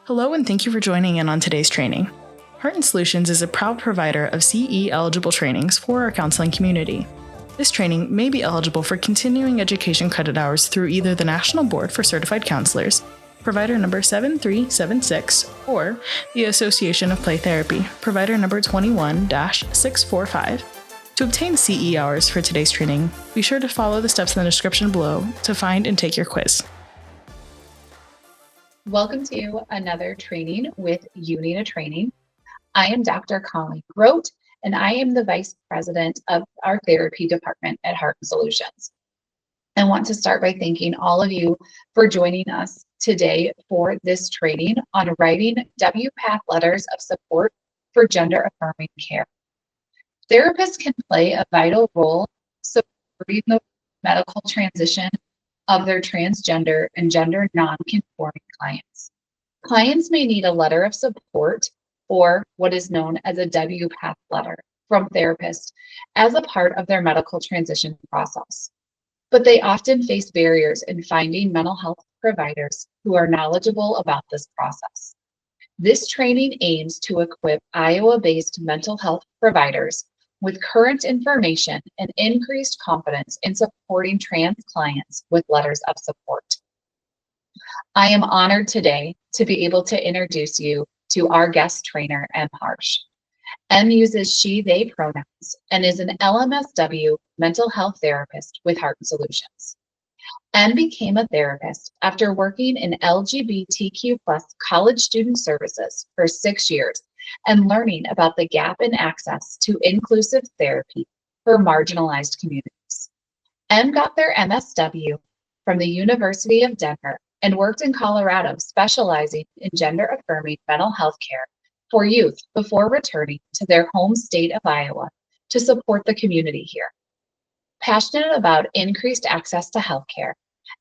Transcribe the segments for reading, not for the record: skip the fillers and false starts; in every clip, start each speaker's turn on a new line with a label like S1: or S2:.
S1: Hello and thank you for joining in on today's training. Heart & Solutions is a proud provider of CE-eligible trainings for our counseling community. This training may be eligible for continuing education credit hours through either the National Board for Certified Counselors, provider number 7376, or the Association of Play Therapy, provider number 21-645. To obtain CE hours for today's training, be sure to follow the steps in the description below to find and take your quiz.
S2: Welcome to another training with UNITA Training. I am Dr. Colleen Grote, and I am the Vice President of our Therapy Department at Heart & Solutions. I want to start by thanking all of you for joining us today for this training on writing WPATH letters of support for gender-affirming care. Therapists can play a vital role supporting the medical transition of their transgender and gender non-conforming clients. Clients may need a letter of support or what is known as a WPATH letter from therapists as a part of their medical transition process. But they often face barriers in finding mental health providers who are knowledgeable about this process. This training aims to equip Iowa-based mental health providers with current information and increased confidence in supporting trans clients with letters of support. I am honored today to be able to introduce you to our guest trainer, Em Harsch. Em uses she, they pronouns and is an LMSW mental health therapist with Heart & Solutions. Em became a therapist after working in LGBTQ+ college student services for 6 years and learning about the gap in access to inclusive therapy for marginalized communities. Em got their MSW from the University of Denver and worked in Colorado, specializing in gender-affirming mental health care for youth before returning to their home state of Iowa to support the community here. Passionate about increased access to healthcare,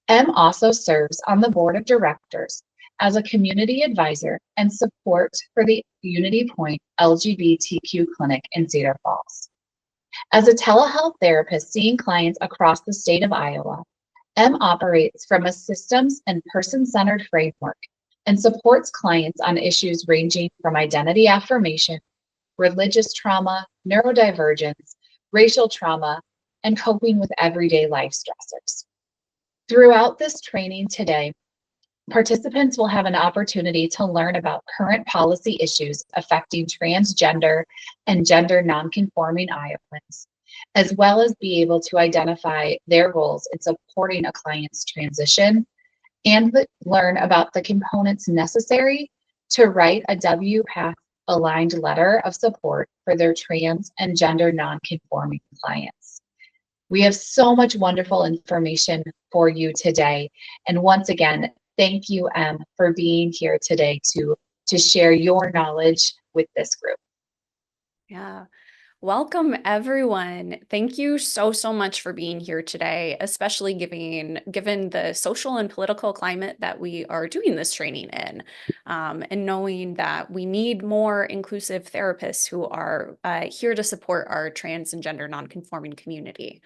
S2: Em also serves on the board of directors as a community advisor and support for the Unity Point LGBTQ clinic in Cedar Falls. As a telehealth therapist seeing clients across the state of Iowa, Em operates from a systems and person-centered framework and supports clients on issues ranging from identity affirmation, religious trauma, neurodivergence, racial trauma, and coping with everyday life stressors. Throughout this training today, participants will have an opportunity to learn about current policy issues affecting transgender and gender non-conforming Iowans, as well as be able to identify their roles in supporting a client's transition and learn about the components necessary to write a WPATH aligned letter of support for their trans and gender non-conforming clients. We have so much wonderful information for you today. And once again, thank you, Em, for being here today to share your knowledge with this group.
S3: Yeah. Welcome, everyone. Thank you so much for being here today, especially given the social and political climate that we are doing this training in, and knowing that we need more inclusive therapists who are here to support our trans and gender nonconforming community.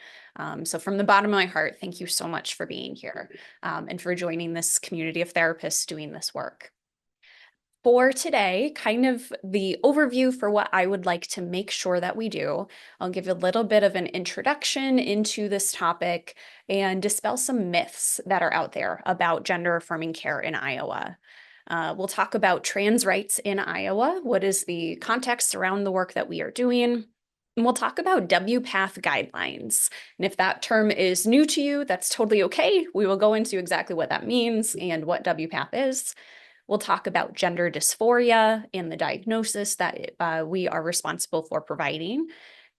S3: So from the bottom of my heart, thank you so much for being here, and for joining this community of therapists doing this work. For today, kind of the overview for what I would like to make sure that we do, I'll give a little bit of an introduction into this topic and dispel some myths that are out there about gender-affirming care in Iowa. We'll talk about trans rights in Iowa, what is the context around the work that we are doing, and we'll talk about WPATH guidelines. And if that term is new to you, that's totally okay. We will go into exactly what that means and what WPATH is. We'll talk about gender dysphoria and the diagnosis that we are responsible for providing,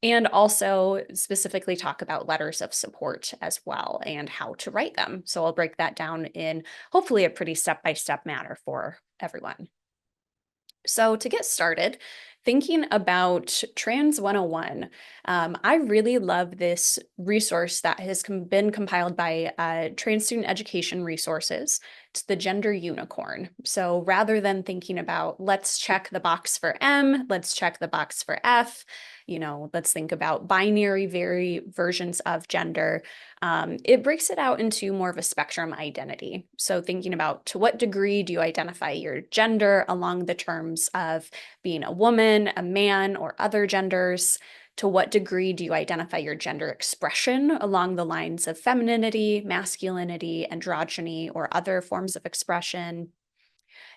S3: and also specifically talk about letters of support as well and how to write them. So I'll break that down in hopefully a pretty step-by-step manner for everyone. So to get started, thinking about Trans 101, I really love this resource that has been compiled by Trans Student Education Resources. It's the Gender Unicorn. So rather than thinking about let's check the box for M, let's check the box for F, let's think about binary versions of gender. It breaks it out into more of a spectrum identity. So thinking about to what degree do you identify your gender along the terms of being a woman, a man, or other genders? To what degree do you identify your gender expression along the lines of femininity, masculinity, androgyny, or other forms of expression?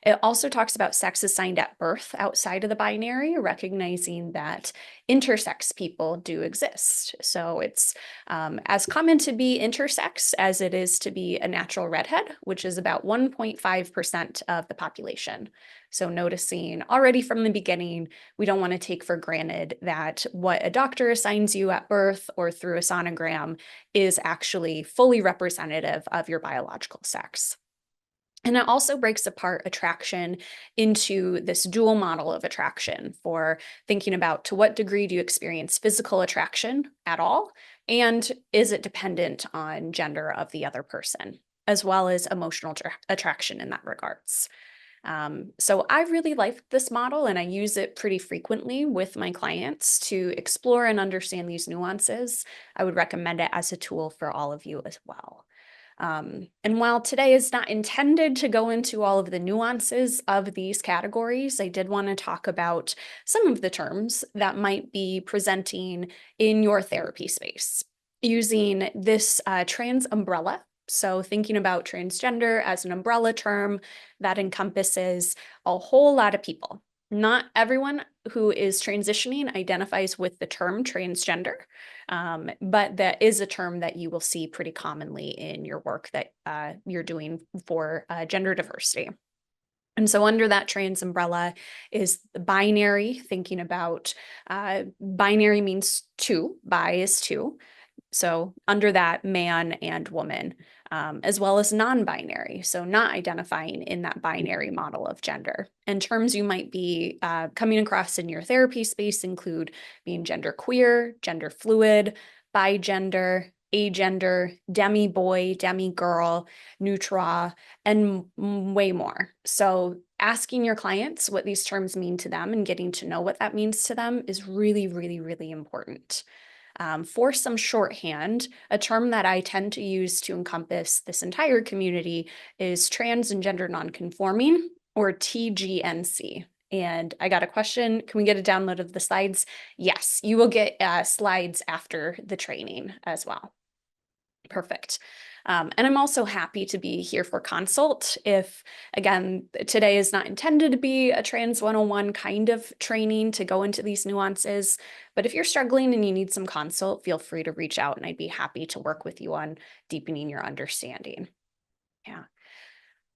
S3: It also talks about sex assigned at birth outside of the binary, recognizing that intersex people do exist. So it's as common to be intersex as it is to be a natural redhead, which is about 1.5% of the population. So noticing already from the beginning, we don't want to take for granted that what a doctor assigns you at birth or through a sonogram is actually fully representative of your biological sex. And it also breaks apart attraction into this dual model of attraction for thinking about to what degree do you experience physical attraction at all? And is it dependent on gender of the other person, as well as emotional attraction in that regards? So I really like this model and I use it pretty frequently with my clients to explore and understand these nuances. I would recommend it as a tool for all of you as well. And while today is not intended to go into all of the nuances of these categories, I did want to talk about some of the terms that might be presenting in your therapy space using this trans umbrella. So thinking about transgender as an umbrella term that encompasses a whole lot of people. Not everyone who is transitioning identifies with the term transgender. But that is a term that you will see pretty commonly in your work that you're doing for gender diversity. And so under that trans umbrella is the binary, thinking about binary means two, bi is two. So under that, man and woman, as well as non-binary, so not identifying in that binary model of gender. And terms you might be coming across in your therapy space include being genderqueer, gender fluid, bigender, agender, demi-boy, demi-girl, neutra, and way more. So asking your clients what these terms mean to them and getting to know what that means to them is really, really, really important. For some shorthand, a term that I tend to use to encompass this entire community is trans and gender nonconforming, or TGNC. And I got a question. Can we get a download of the slides? Yes, you will get slides after the training as well. Perfect. And I'm also happy to be here for consult. If, again, today is not intended to be a Trans 101 kind of training to go into these nuances, but if you're struggling and you need some consult, feel free to reach out and I'd be happy to work with you on deepening your understanding. Yeah.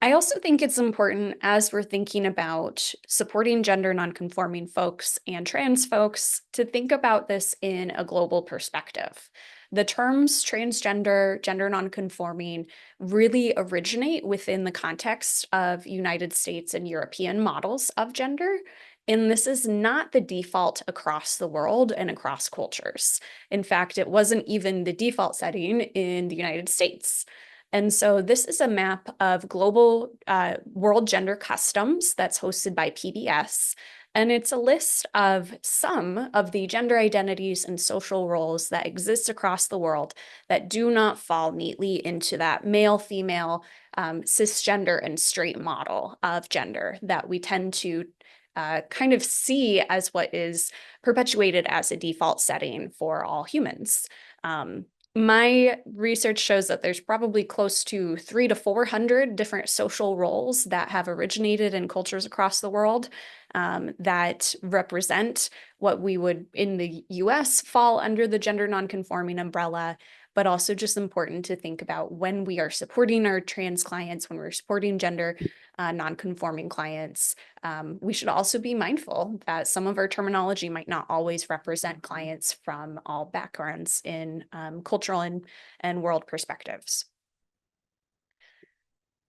S3: I also think it's important as we're thinking about supporting gender nonconforming folks and trans folks to think about this in a global perspective. The terms transgender, gender nonconforming really originate within the context of United States and European models of gender. And this is not the default across the world and across cultures. In fact, it wasn't even the default setting in the United States. And so this is a map of global world gender customs that's hosted by PBS. And it's a list of some of the gender identities and social roles that exist across the world that do not fall neatly into that male, female, cisgender, and straight model of gender that we tend to kind of see as what is perpetuated as a default setting for all humans. My research shows that there's probably close to 300 to 400 different social roles that have originated in cultures across the world that represent what we would in the US fall under the gender nonconforming umbrella, but also just important to think about when we are supporting our trans clients, when we're supporting gender nonconforming clients, we should also be mindful that some of our terminology might not always represent clients from all backgrounds in cultural and world perspectives.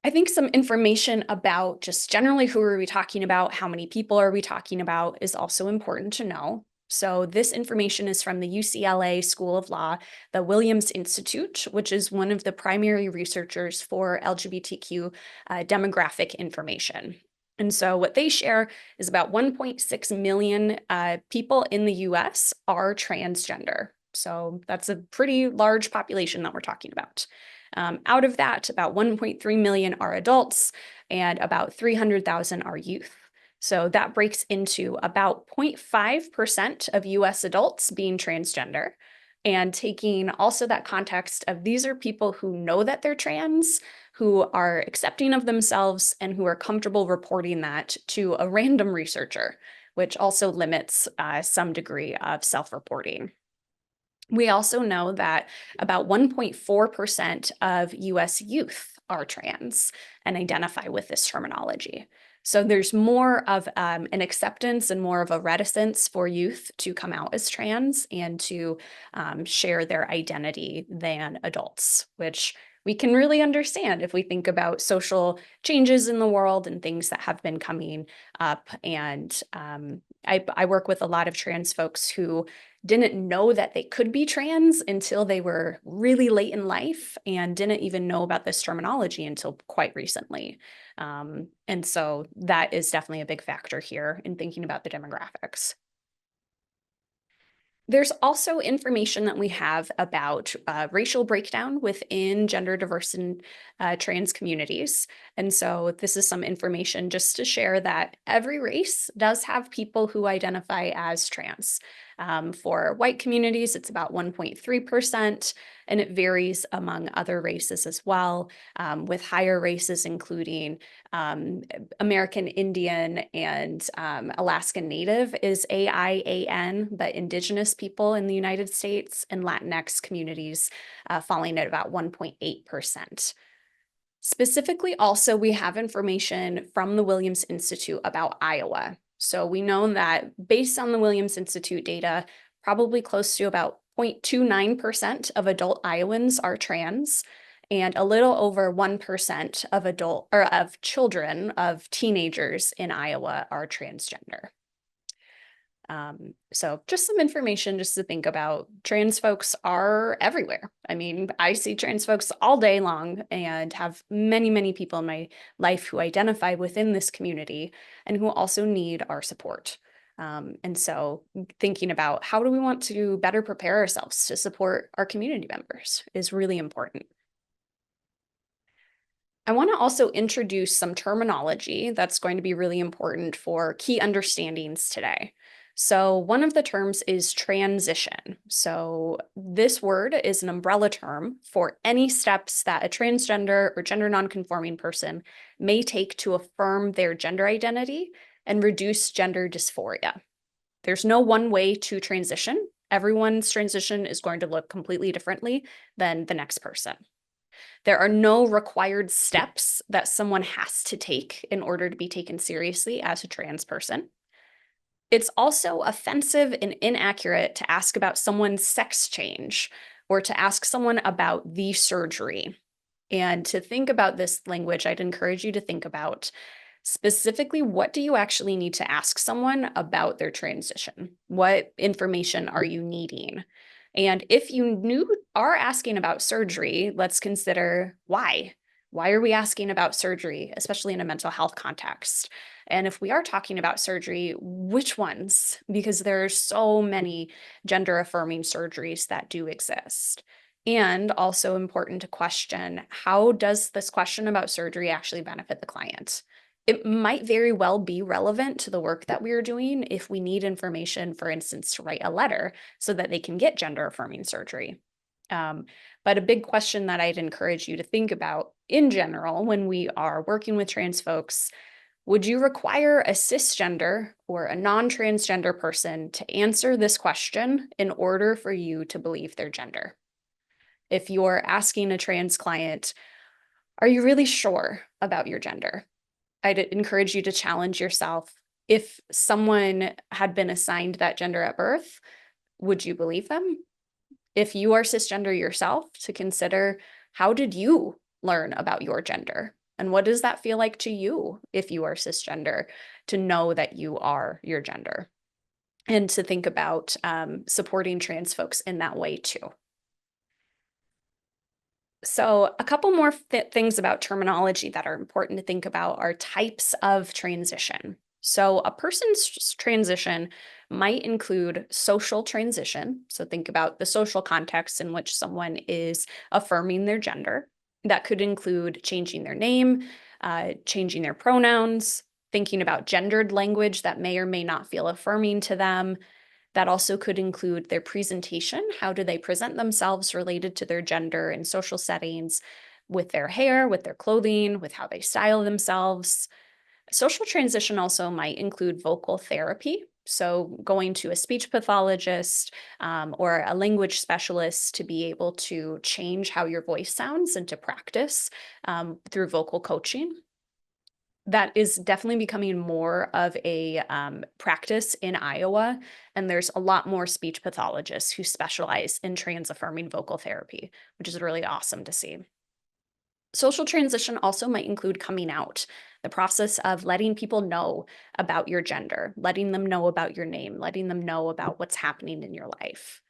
S3: I think some information about just generally who are we talking about, how many people are we talking about is also important to know. So this information is from the UCLA School of Law, the Williams Institute, which is one of the primary researchers for LGBTQ demographic information. And so what they share is about 1.6 million people in the US are transgender. So that's a pretty large population that we're talking about. Out of that, about 1.3 million are adults and about 300,000 are youth. So that breaks into about 0.5% of US adults being transgender. And taking also that context of these are people who know that they're trans, who are accepting of themselves, and who are comfortable reporting that to a random researcher, which also limits some degree of self-reporting. We also know that about 1.4% of US youth are trans and identify with this terminology. So there's more of an acceptance and more of a reticence for youth to come out as trans and to share their identity than adults, which we can really understand if we think about social changes in the world and things that have been coming up. And I work with a lot of trans folks who didn't know that they could be trans until they were really late in life and didn't even know about this terminology until quite recently. And so that is definitely a big factor here in thinking about the demographics. There's also information that we have about racial breakdown within gender diverse and trans communities. And so this is some information just to share that every race does have people who identify as trans. For white communities, it's about 1.3%, and it varies among other races as well, with higher races including American Indian and Alaskan Native is AIAN, but Indigenous people in the United States and Latinx communities falling at about 1.8%. Specifically, also, we have information from the Williams Institute about Iowa. So we know that based on the Williams Institute data, probably close to about 0.29% of adult Iowans are trans, and a little over 1% of children, of teenagers in Iowa are transgender. So just some information just to think about. Trans folks are everywhere. I mean, I see trans folks all day long and have many, many people in my life who identify within this community and who also need our support. And so thinking about how do we want to better prepare ourselves to support our community members is really important. I want to also introduce some terminology that's going to be really important for key understandings today. So one of the terms is transition. So this word is an umbrella term for any steps that a transgender or gender nonconforming person may take to affirm their gender identity and reduce gender dysphoria. There's no one way to transition. Everyone's transition is going to look completely differently than the next person. There are no required steps that someone has to take in order to be taken seriously as a trans person. It's also offensive and inaccurate to ask about someone's sex change or to ask someone about the surgery. And to think about this language, I'd encourage you to think about specifically, what do you actually need to ask someone about their transition? What information are you needing? And if you are asking about surgery, let's consider why. Why are we asking about surgery, especially in a mental health context? And if we are talking about surgery, which ones? Because there are so many gender affirming surgeries that do exist. And also important to question, how does this question about surgery actually benefit the client? It might very well be relevant to the work that we are doing if we need information, for instance, to write a letter so that they can get gender affirming surgery. But a big question that I'd encourage you to think about in general when we are working with trans folks, would you require a cisgender or a non-transgender person to answer this question in order for you to believe their gender? If you're asking a trans client, are you really sure about your gender? I'd encourage you to challenge yourself. If someone had been assigned that gender at birth, would you believe them? If you are cisgender yourself, to consider, how did you learn about your gender? And what does that feel like to you if you are cisgender, to know that you are your gender? And to think about supporting trans folks in that way too. So a couple more things about terminology that are important to think about are types of transition. So a person's transition might include social transition. So think about the social context in which someone is affirming their gender. That could include changing their name, changing their pronouns, thinking about gendered language that may or may not feel affirming to them. That also could include their presentation. How do they present themselves related to their gender in social settings, with their hair, with their clothing, with how they style themselves? Social transition also might include vocal therapy. So going to a speech pathologist or a language specialist to be able to change how your voice sounds and to practice through vocal coaching. That is definitely becoming more of a practice in Iowa, and there's a lot more speech pathologists who specialize in trans-affirming vocal therapy, which is really awesome to see. Social transition also might include coming out, the process of letting people know about your gender, letting them know about your name, letting them know about what's happening in your life.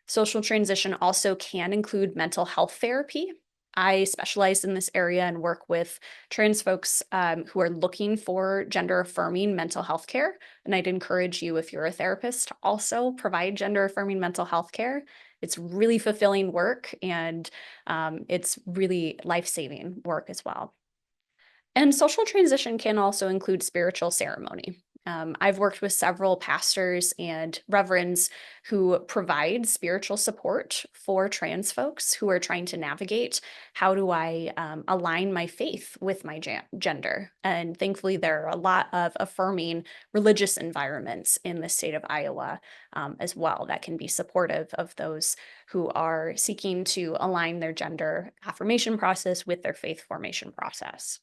S3: Social transition also can include mental health therapy. I specialize in this area and work with trans folks who are looking for gender affirming mental health care. And I'd encourage you, if you're a therapist, to also provide gender affirming mental health care. It's really fulfilling work, and it's really life-saving work as well. And social transition can also include spiritual ceremony. I've worked with several pastors and reverends who provide spiritual support for trans folks who are trying to navigate, how do I align my faith with my gender? And thankfully, there are a lot of affirming religious environments in the state of Iowa as well that can be supportive of those who are seeking to align their gender affirmation process with their faith formation process.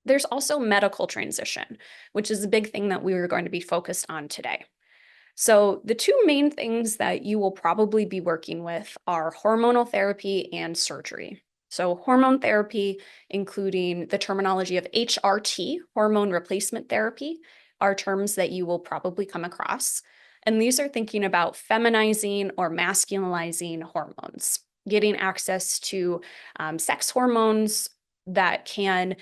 S3: There's also medical transition, which is a big thing that we are going to be focused on today. So the two main things that you will probably be working with are hormonal therapy and surgery. So hormone therapy, including the terminology of HRT, hormone replacement therapy, are terms that you will probably come across. And these are thinking about feminizing or masculinizing hormones, getting access to sex hormones that can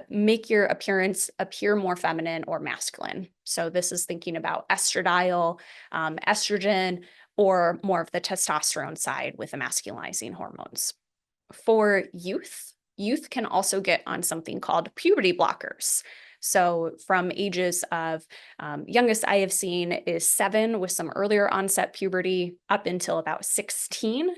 S3: make your appearance appear more feminine or masculine. So this is thinking about estradiol, estrogen, or more of the testosterone side with the masculinizing hormones. For youth, youth can also get on something called puberty blockers. So from ages of youngest I have seen is 7 with some earlier onset puberty up until about 16.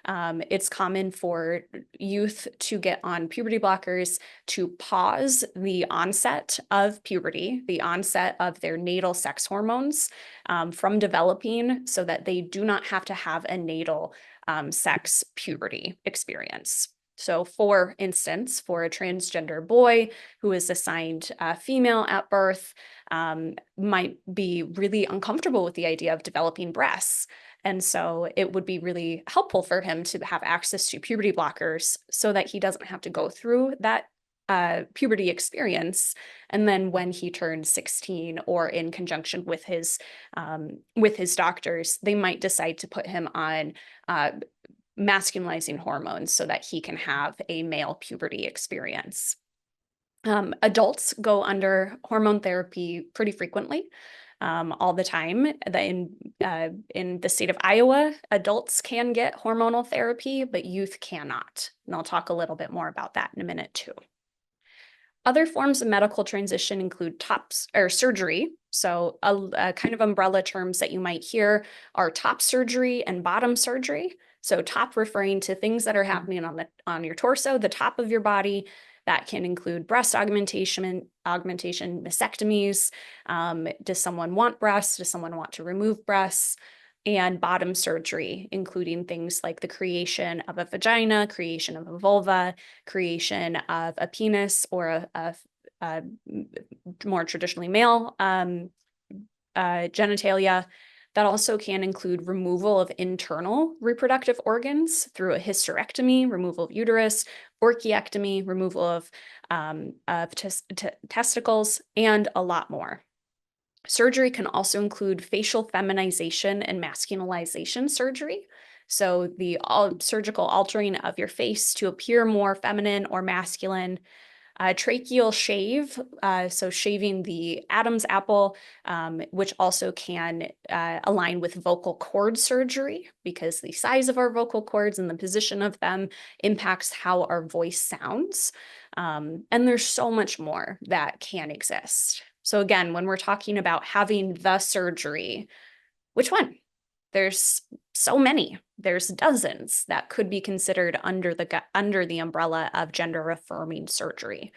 S3: It's common for youth to get on puberty blockers to pause the onset of puberty, the onset of their natal sex hormones from developing so that they do not have to have a natal sex puberty experience. So for instance, for a transgender boy who is assigned female at birth, might be really uncomfortable with the idea of developing breasts. And so it would be really helpful for him to have access to puberty blockers so that he doesn't have to go through that puberty experience. And then when he turns 16 or in conjunction with his doctors, they might decide to put him on masculinizing hormones so that he can have a male puberty experience. Adults go under hormone therapy pretty frequently, all the time. In the state of Iowa, adults can get hormonal therapy, but youth cannot. And I'll talk a little bit more about that in a minute too. Other forms of medical transition include surgery. So a kind of umbrella terms that you might hear are top surgery and bottom surgery. So top referring to things that are happening on your torso, the top of your body. That can include breast augmentation, mastectomies. Does someone want breasts? Does someone want to remove breasts? And bottom surgery, including things like the creation of a vagina, creation of a vulva, creation of a penis or a more traditionally male genitalia. That also can include removal of internal reproductive organs through a hysterectomy, removal of uterus, orchiectomy, removal of testicles, and a lot more. Surgery can also include facial feminization and masculinization surgery. So the surgical altering of your face to appear more feminine or masculine. Tracheal shave, so shaving the Adam's apple, which also can align with vocal cord surgery because the size of our vocal cords and the position of them impacts how our voice sounds. And there's so much more that can exist. So again, when we're talking about having the surgery, which one? There's so many. There's dozens that could be considered under the umbrella of gender-affirming surgery.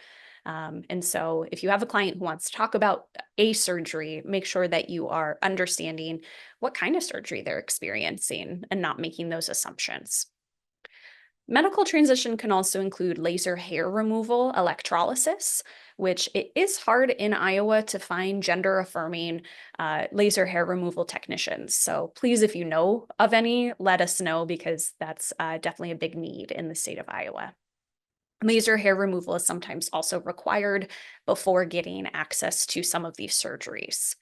S3: And so if you have a client who wants to talk about a surgery, make sure that you are understanding what kind of surgery they're experiencing and not making those assumptions. Medical transition can also include laser hair removal, electrolysis, which it is hard in Iowa to find gender-affirming laser hair removal technicians. So please, if you know of any, let us know because that's definitely a big need in the state of Iowa. Laser hair removal is sometimes also required before getting access to some of these surgeries.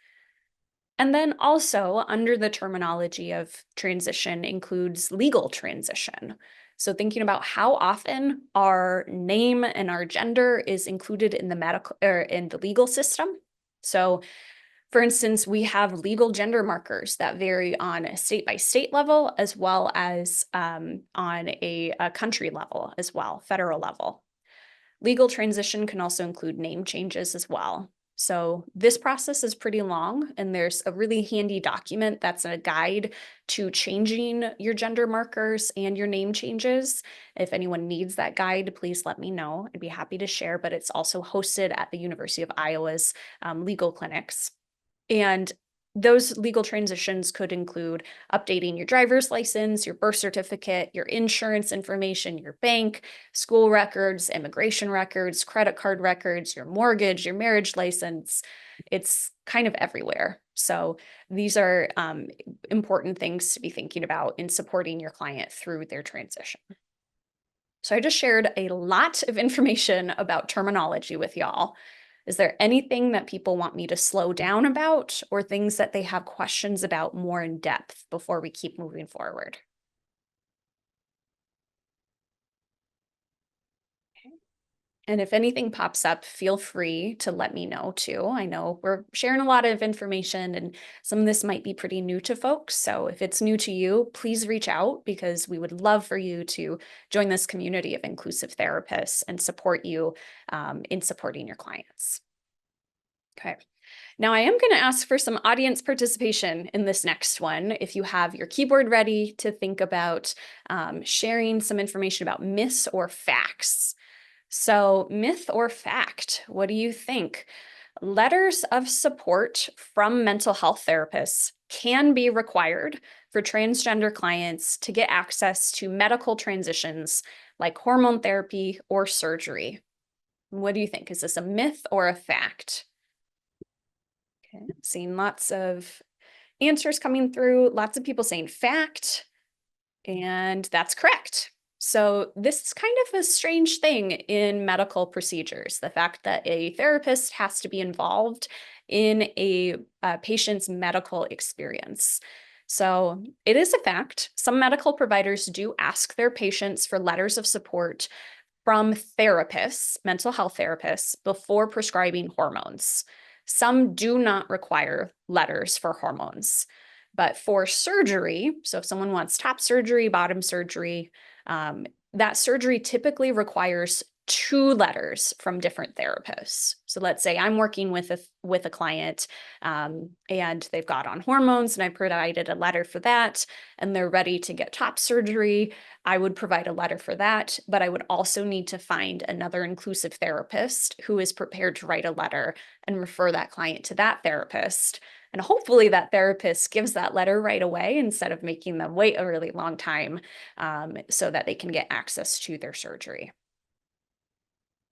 S3: And then also under the terminology of transition includes legal transition. So thinking about how often our name and our gender is included in the medical or in the legal system. So for instance, we have legal gender markers that vary on a state by state level, as well as on a country level as well, federal level. Legal transition can also include name changes as well. So this process is pretty long, and there's a really handy document that's a guide to changing your gender markers and your name changes. If anyone needs that guide, please let me know. I'd be happy to share, but it's also hosted at the University of Iowa's legal clinics. And those legal transitions could include updating your driver's license, your birth certificate, your insurance information, your bank, school records, immigration records, credit card records, your mortgage, your marriage license. It's kind of everywhere. So these are important things to be thinking about in supporting your client through their transition. So I just shared a lot of information about terminology with y'all. Is there anything that people want me to slow down about or things that they have questions about more in depth before we keep moving forward? Okay. And if anything pops up, feel free to let me know too. I know we're sharing a lot of information and some of this might be pretty new to folks. So if it's new to you, please reach out because we would love for you to join this community of inclusive therapists and support you in supporting your clients. Okay. Now I am going to ask for some audience participation in this next one. If you have your keyboard ready to think about sharing some information about myths or facts. So myth or fact, what do you think? Letters of support from mental health therapists can be required for transgender clients to get access to medical transitions like hormone therapy or surgery. What do you think? Is this a myth or a fact? Okay, seeing lots of answers coming through, lots of people saying fact, and that's correct. So this is kind of a strange thing in medical procedures, the fact that a therapist has to be involved in a patient's medical experience. So it is a fact. Some medical providers do ask their patients for letters of support from therapists, mental health therapists, before prescribing hormones. Some do not require letters for hormones, but for surgery, so if someone wants top surgery, bottom surgery, that surgery typically requires 2 letters from different therapists. So let's say I'm working with a client and they've got on hormones and I provided a letter for that and they're ready to get top surgery. I would provide a letter for that, but I would also need to find another inclusive therapist who is prepared to write a letter and refer that client to that therapist. And hopefully that therapist gives that letter right away instead of making them wait a really long time so that they can get access to their surgery.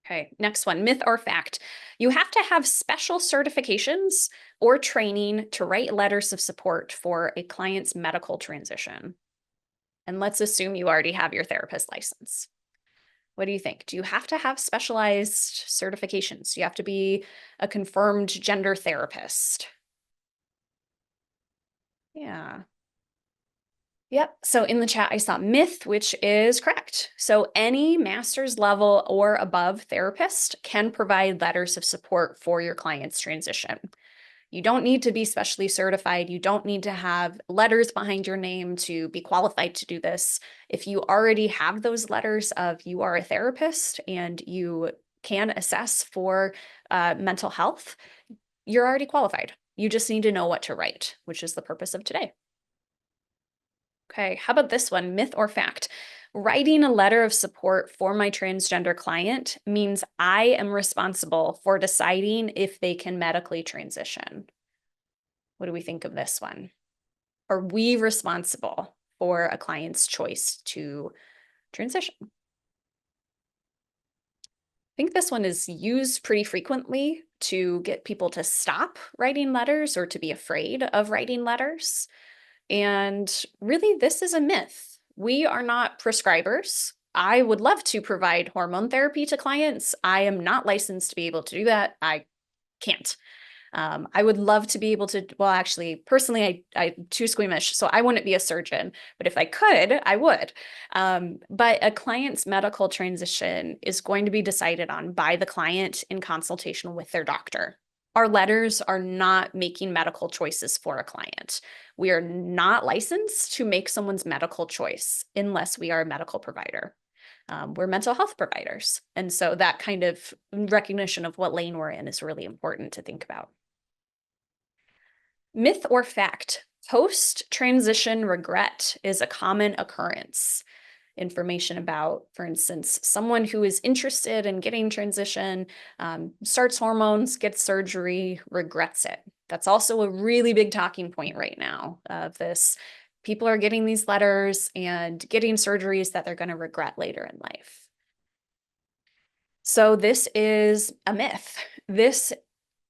S3: Okay, next one, myth or fact. You have to have special certifications or training to write letters of support for a client's medical transition. And let's assume you already have your therapist license. What do you think? Do you have to have specialized certifications? Do you have to be a confirmed gender therapist? Yeah. Yep. So in the chat, I saw myth, which is correct. So any master's level or above therapist can provide letters of support for your client's transition. You don't need to be specially certified. You don't need to have letters behind your name to be qualified to do this. If you already have those letters of you are a therapist and you can assess for mental health, you're already qualified. You just need to know what to write, which is the purpose of today. Okay, how about this one, myth or fact? Writing a letter of support for my transgender client means I am responsible for deciding if they can medically transition. What do we think of this one? Are we responsible for a client's choice to transition? I think this one is used pretty frequently to get people to stop writing letters or to be afraid of writing letters. And really, this is a myth. We are not prescribers. I would love to provide hormone therapy to clients. I am not licensed to be able to do that. I can't. I would love to be able to, well, actually, personally, I'm too squeamish, so I wouldn't be a surgeon, but if I could, I would. But a client's medical transition is going to be decided on by the client in consultation with their doctor. Our letters are not making medical choices for a client. We are not licensed to make someone's medical choice unless we are a medical provider. We're mental health providers. And so that kind of recognition of what lane we're in is really important to think about. Myth or fact, post-transition regret is a common occurrence. Information about, for instance, someone who is interested in getting transition, starts hormones, gets surgery, regrets it. That's also a really big talking point right now of this. People are getting these letters and getting surgeries that they're going to regret later in life. So this is a myth. This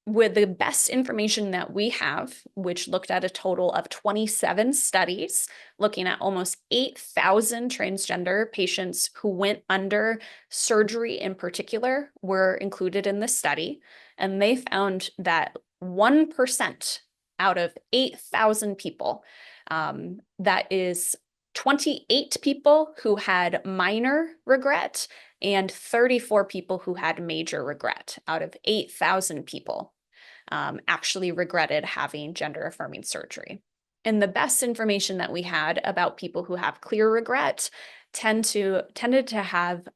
S3: with the best information that we have, which looked at a total of 27 studies, looking at almost 8,000 transgender patients who went under surgery in particular, were included in this study. And they found that 1% out of 8,000 people, that is 28 people who had minor regret and 34 people who had major regret out of 8,000 people. Actually regretted having gender-affirming surgery. And the best information that we had about people who have clear regret tended to have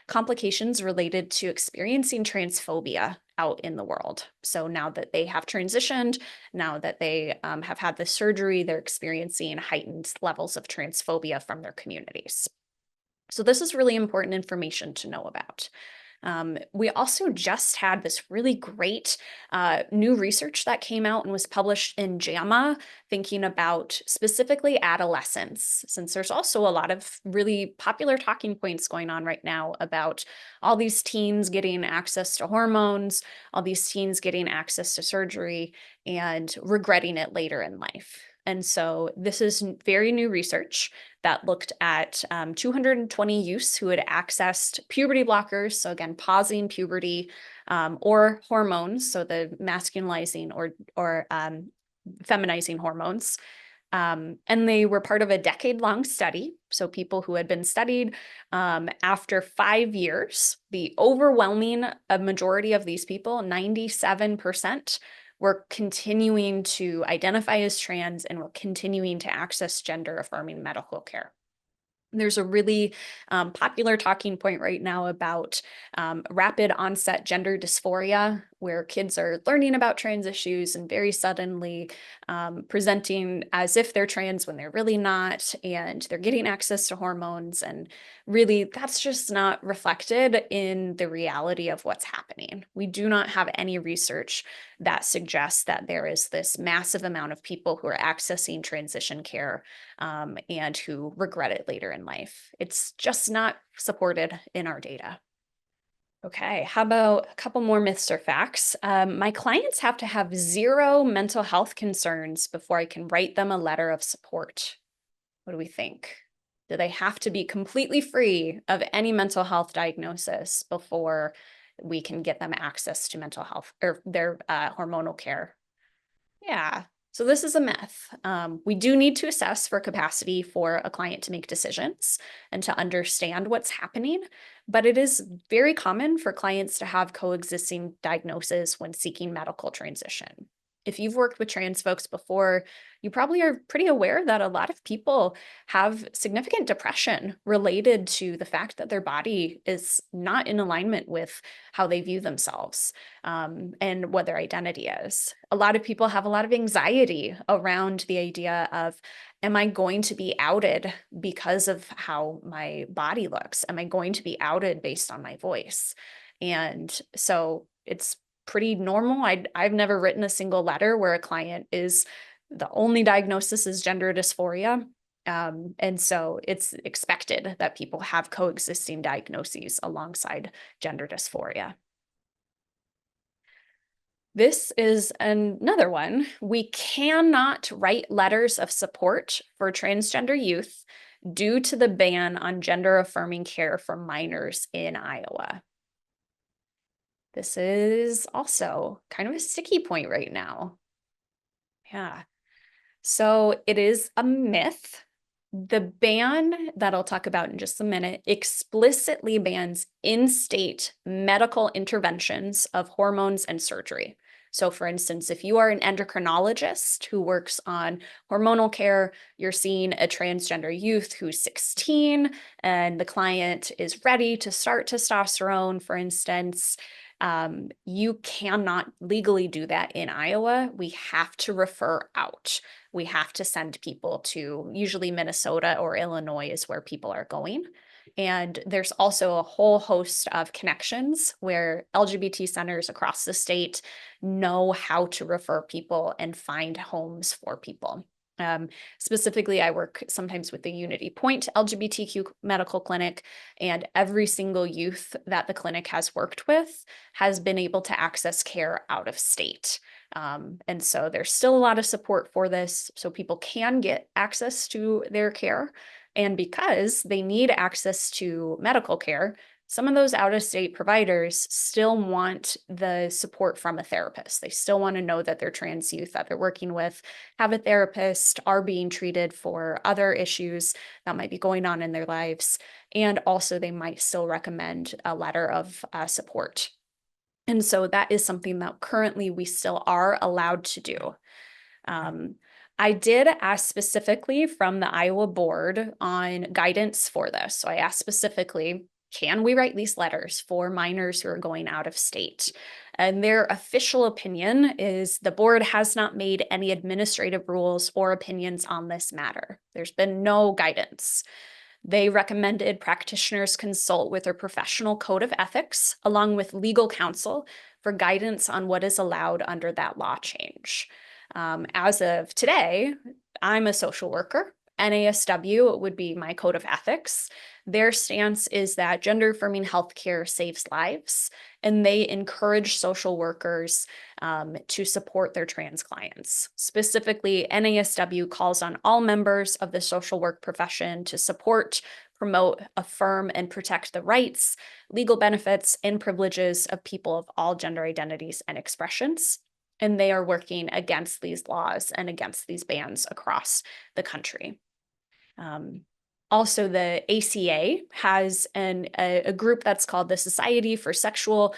S3: complications related to experiencing transphobia out in the world. So now that they have transitioned, now that they have had the surgery, they're experiencing heightened levels of transphobia from their communities. So this is really important information to know about. We also just had this really great new research that came out and was published in JAMA, thinking about specifically adolescents, since there's also a lot of really popular talking points going on right now about all these teens getting access to hormones, all these teens getting access to surgery, and regretting it later in life. And so this is very new research that looked at 220 youths who had accessed puberty blockers. So again, pausing puberty or hormones, so the masculinizing or feminizing hormones. And they were part of a decade-long study. So people who had been studied after 5 years, the overwhelming majority of these people, 97%, were continuing to identify as trans and were continuing to access gender-affirming medical care. There's a really popular talking point right now about rapid onset gender dysphoria, where kids are learning about trans issues and very suddenly presenting as if they're trans when they're really not, and they're getting access to hormones. And really, that's just not reflected in the reality of what's happening. We do not have any research that suggests that there is this massive amount of people who are accessing transition care and who regret it later in life. It's just not supported in our data. Okay, how about a couple more myths or facts? My clients have to have zero mental health concerns before I can write them a letter of support. What do we think? Do they have to be completely free of any mental health diagnosis before we can get them access to mental health or their hormonal care? Yeah. So this is a myth. We do need to assess for capacity for a client to make decisions and to understand what's happening, but it is very common for clients to have coexisting diagnoses when seeking medical transition. If you've worked with trans folks before, you probably are pretty aware that a lot of people have significant depression related to the fact that their body is not in alignment with how they view themselves and what their identity is. A lot of people have a lot of anxiety around the idea of, am I going to be outed because of how my body looks? Am I going to be outed based on my voice? And so it's pretty normal. I've never written a single letter where a client is the only diagnosis is gender dysphoria. And so it's expected that people have coexisting diagnoses alongside gender dysphoria. This is another one. We cannot write letters of support for transgender youth due to the ban on gender-affirming care for minors in Iowa. This is also kind of a sticky point right now. Yeah. So it is a myth. The ban that I'll talk about in just a minute explicitly bans in-state medical interventions of hormones and surgery. So for instance, if you are an endocrinologist who works on hormonal care, you're seeing a transgender youth who's 16 and the client is ready to start testosterone, for instance, you cannot legally do that in Iowa. We have to refer out. We have to send people to usually Minnesota or Illinois is where people are going. And there's also a whole host of connections where LGBT centers across the state know how to refer people and find homes for people. Specifically, I work sometimes with the Unity Point LGBTQ medical clinic, and every single youth that the clinic has worked with has been able to access care out of state. And so there's still a lot of support for this, so people can get access to their care. And because they need access to medical care, some of those out-of-state providers still want the support from a therapist. They still want to know that their trans youth that they're working with have a therapist, are being treated for other issues that might be going on in their lives. And also they might still recommend a letter of support. And so that is something that currently we still are allowed to do. I did ask specifically from the Iowa board on guidance for this. So I asked specifically, can we write these letters for minors who are going out of state? And their official opinion is the board has not made any administrative rules or opinions on this matter. There's been no guidance. They recommended practitioners consult with their professional code of ethics along with legal counsel for guidance on what is allowed under that law change. As of today, I'm a social worker. NASW would be my code of ethics. Their stance is that gender-affirming healthcare saves lives, and they encourage social workers to support their trans clients. Specifically, NASW calls on all members of the social work profession to support, promote, affirm, and protect the rights, legal benefits, and privileges of people of all gender identities and expressions. And they are working against these laws and against these bans across the country. Also, the ACA has a group that's called the Society for Sexual,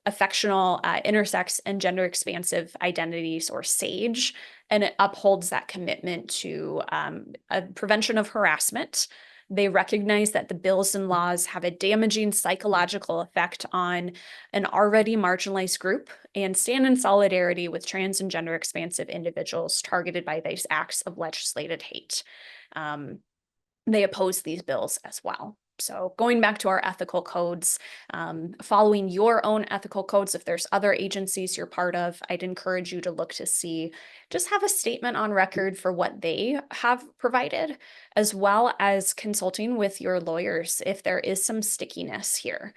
S3: Affectional, Intersex, and Gender Expansive Identities, or SAGE, and it upholds that commitment to prevention of harassment. They recognize that the bills and laws have a damaging psychological effect on an already marginalized group and stand in solidarity with trans and gender expansive individuals targeted by these acts of legislated hate. They oppose these bills as well. So going back to our ethical codes, following your own ethical codes, if there's other agencies you're part of, I'd encourage you to look to see, just have a statement on record for what they have provided, as well as consulting with your lawyers if there is some stickiness here.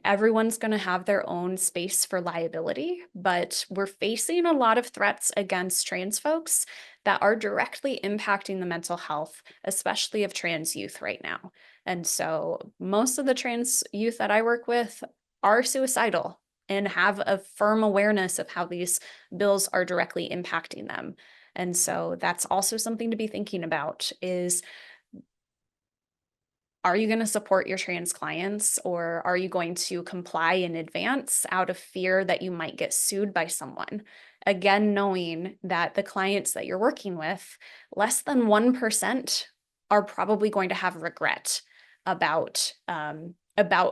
S3: Everyone's going to have their own space for liability, but we're facing a lot of threats against trans folks that are directly impacting the mental health, especially of trans youth right now. And so most of the trans youth that I work with are suicidal and have a firm awareness of how these bills are directly impacting them. And so that's also something to be thinking about is, are you going to support your trans clients, or are you going to comply in advance out of fear that you might get sued by someone? Again, knowing that the clients that you're working with, less than 1% are probably going to have regret about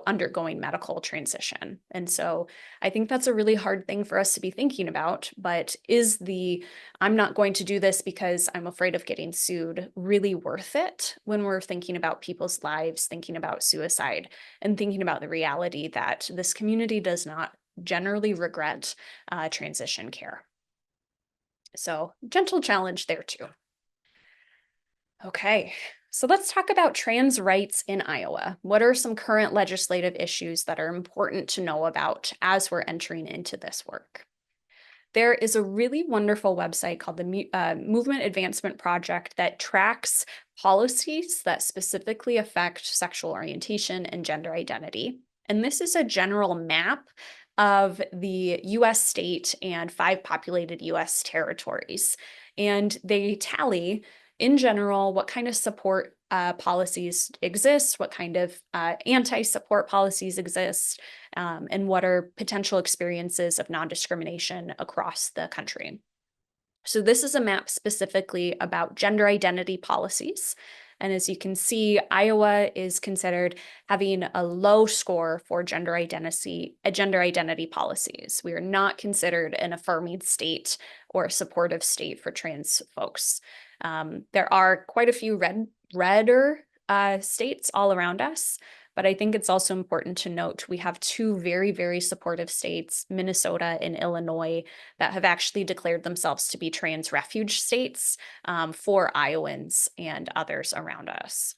S3: undergoing medical transition. And so I think that's a really hard thing for us to be thinking about, but is the I'm not going to do this because I'm afraid of getting sued really worth it when we're thinking about people's lives, thinking about suicide, and thinking about the reality that this community does not generally regret transition care. So gentle challenge there too. Okay, so let's talk about trans rights in Iowa. What are some current legislative issues that are important to know about as we're entering into this work? There is a really wonderful website called the Movement Advancement Project that tracks policies that specifically affect sexual orientation and gender identity. And this is a general map of the US state and 5 populated US territories. And they tally, in general, what kind of support policies exist, what kind of anti-support policies exist, and what are potential experiences of non-discrimination across the country. So this is a map specifically about gender identity policies. And as you can see, Iowa is considered having a low score for gender identity policies. We are not considered an affirming state or a supportive state for trans folks. There are quite a few redder states all around us, but I think it's also important to note we have 2 very, very supportive states, Minnesota and Illinois, that have actually declared themselves to be trans refuge states for Iowans and others around us.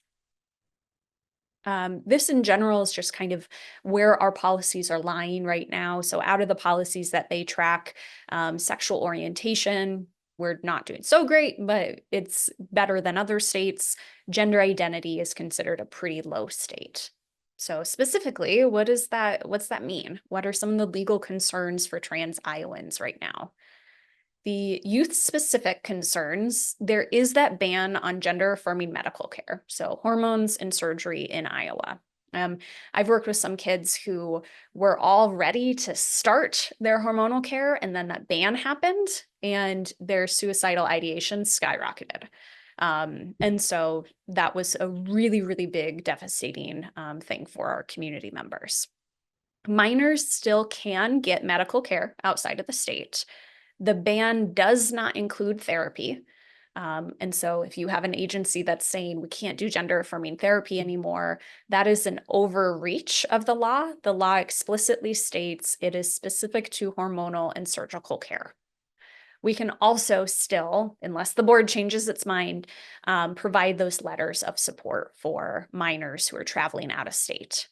S3: This in general is just kind of where our policies are lying right now. So out of the policies that they track, sexual orientation, we're not doing so great, but it's better than other states. Gender identity is considered a pretty low state. So specifically, what's that mean? What are some of the legal concerns for trans Iowans right now? The youth-specific concerns, there is that ban on gender-affirming medical care, so hormones and surgery in Iowa. I've worked with some kids who were all ready to start their hormonal care, and then that ban happened, and their suicidal ideation skyrocketed. And so that was a really, really big, devastating thing for our community members. Minors still can get medical care outside of the state. The ban does not include therapy. And so if you have an agency that's saying we can't do gender affirming therapy anymore, that is an overreach of the law. The law explicitly states it is specific to hormonal and surgical care. We can also still, unless the board changes its mind, provide those letters of support for minors who are traveling out of state.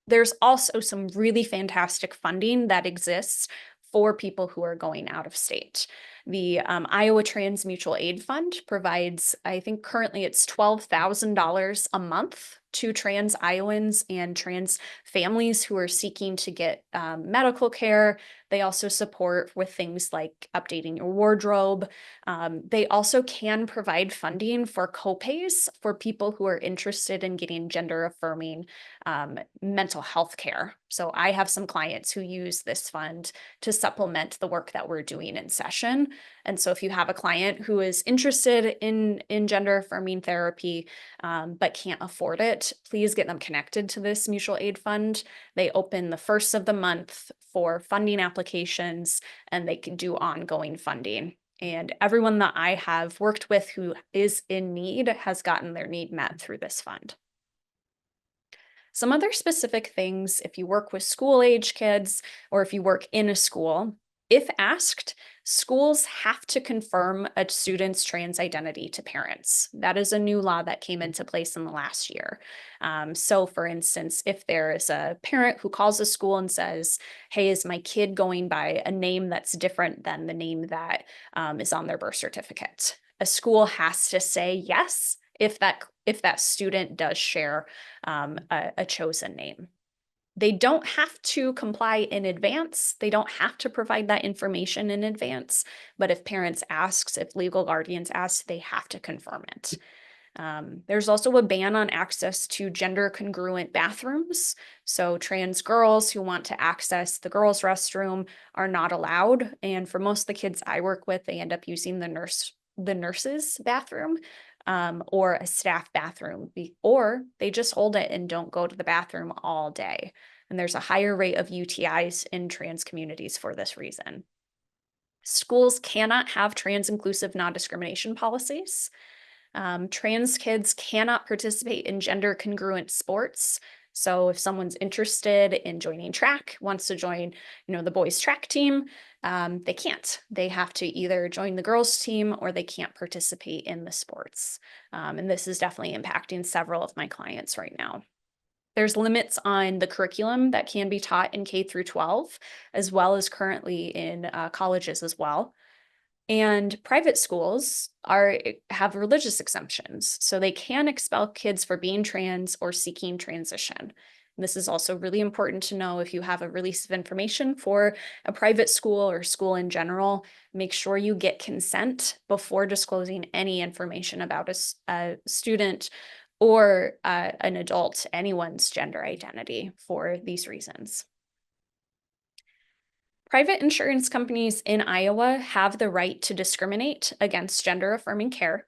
S3: There's also some really fantastic funding that exists for people who are going out of state. The Iowa Trans Mutual Aid Fund provides, I think currently it's $12,000 a month to trans Iowans and trans families who are seeking to get medical care. They also support with things like updating your wardrobe. They also can provide funding for copays for people who are interested in getting gender affirming mental health care. So I have some clients who use this fund to supplement the work that we're doing in session. And so if you have a client who is interested in gender affirming therapy, but can't afford it, please get them connected to this mutual aid fund. They open the first of the month for funding applications, and they can do ongoing funding. And everyone that I have worked with who is in need has gotten their need met through this fund. Some other specific things, if you work with school-age kids or if you work in a school, if asked, schools have to confirm a student's trans identity to parents. That is a new law that came into place in the last year. So for instance, if there is a parent who calls a school and says, hey, is my kid going by a name that's different than the name that is on their birth certificate? A school has to say yes if that student does share a chosen name. They don't have to comply in advance. They don't have to provide that information in advance. But if parents ask, if legal guardians ask, they have to confirm it. There's also a ban on access to gender congruent bathrooms. So trans girls who want to access the girls' restroom are not allowed. And for most of the kids I work with, they end up using the nurse's bathroom or a staff bathroom, or they just hold it and don't go to the bathroom all day. And there's a higher rate of UTIs in trans communities for this reason. Schools cannot have trans inclusive non-discrimination policies. Trans kids cannot participate in gender congruent sports. So if someone's interested in joining track, wants to join, the boys track team, they can't. They have to either join the girls team or they can't participate in the sports. And this is definitely impacting several of my clients right now. There's limits on the curriculum that can be taught in K through 12, as well as currently in colleges as well. And private schools have religious exemptions, so they can expel kids for being trans or seeking transition. And this is also really important to know if you have a release of information for a private school or school in general. Make sure you get consent before disclosing any information about a student or an adult, anyone's gender identity for these reasons. Private insurance companies in Iowa have the right to discriminate against gender-affirming care,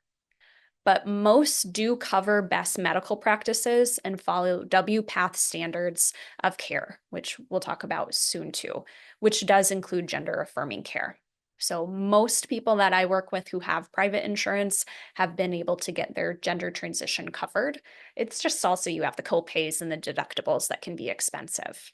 S3: but most do cover best medical practices and follow WPATH standards of care, which we'll talk about soon too, which does include gender-affirming care. So most people that I work with who have private insurance have been able to get their gender transition covered. It's just also you have the co-pays and the deductibles that can be expensive.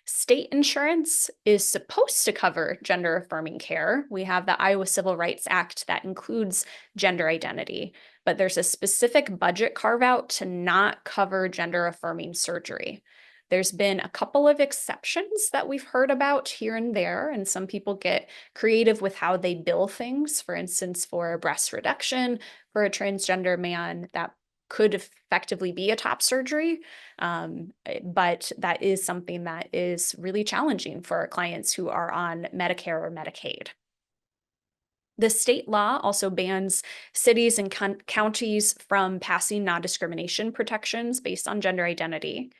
S3: State insurance is supposed to cover gender affirming care. We have the Iowa Civil Rights Act that includes gender identity, but there's a specific budget carve out to not cover gender affirming surgery. There's been a couple of exceptions that we've heard about here and there, and some people get creative with how they bill things. For instance, for a breast reduction for a transgender man, that could effectively be a top surgery, but that is something that is really challenging for our clients who are on Medicare or Medicaid. The state law also bans cities and counties from passing non-discrimination protections based on gender identity.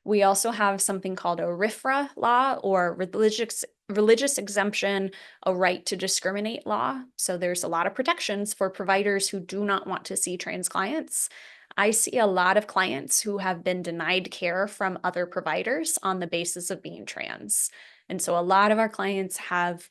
S3: We also have something called a RFRA law, or religious exemption, a right to discriminate law. So there's a lot of protections for providers who do not want to see trans clients. I see a lot of clients who have been denied care from other providers on the basis of being trans. And so a lot of our clients have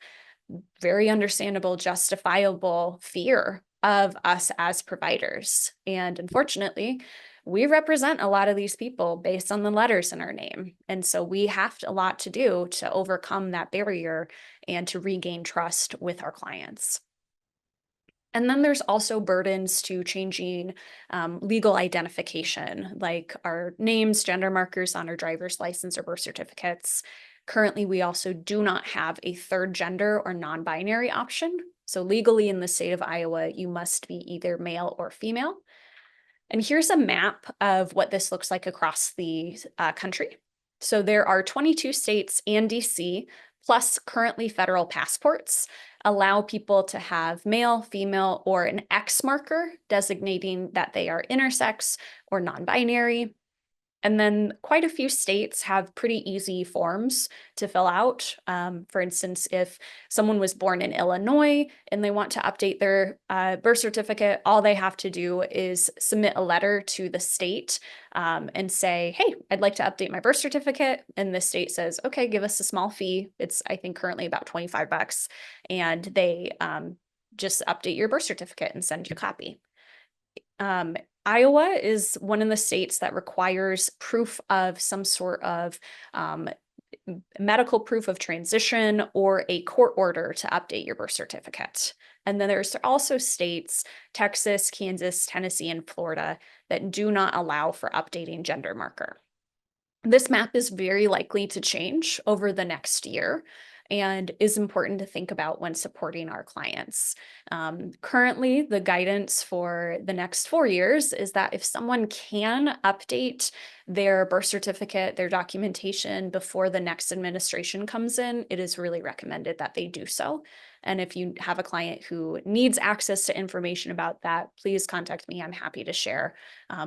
S3: very understandable, justifiable fear of us as providers. And unfortunately, we represent a lot of these people based on the letters in our name. And so we have a lot to do to overcome that barrier and to regain trust with our clients. And then there's also burdens to changing legal identification, like our names, gender markers on our driver's license or birth certificates. Currently, we also do not have a third gender or non-binary option. So legally in the state of Iowa, you must be either male or female. And here's a map of what this looks like across the country. So there are 22 states and DC, plus currently federal passports, allow people to have male, female, or an X marker designating that they are intersex or non-binary. And then quite a few states have pretty easy forms to fill out. For instance, if someone was born in Illinois and they want to update their birth certificate, all they have to do is submit a letter to the state and say, hey, I'd like to update my birth certificate. And the state says, okay, give us a small fee. It's, I think, currently about $25. And they just update your birth certificate and send you a copy. Iowa is one of the states that requires proof of some sort of medical proof of transition or a court order to update your birth certificate. And then there's also states, Texas, Kansas, Tennessee, and Florida, that do not allow for updating gender marker. This map is very likely to change over the next year and is important to think about when supporting our clients. Currently, the guidance for the next 4 years is that if someone can update their birth certificate, their documentation before the next administration comes in, it is really recommended that they do so. And if you have a client who needs access to information about that, please contact me. I'm happy to share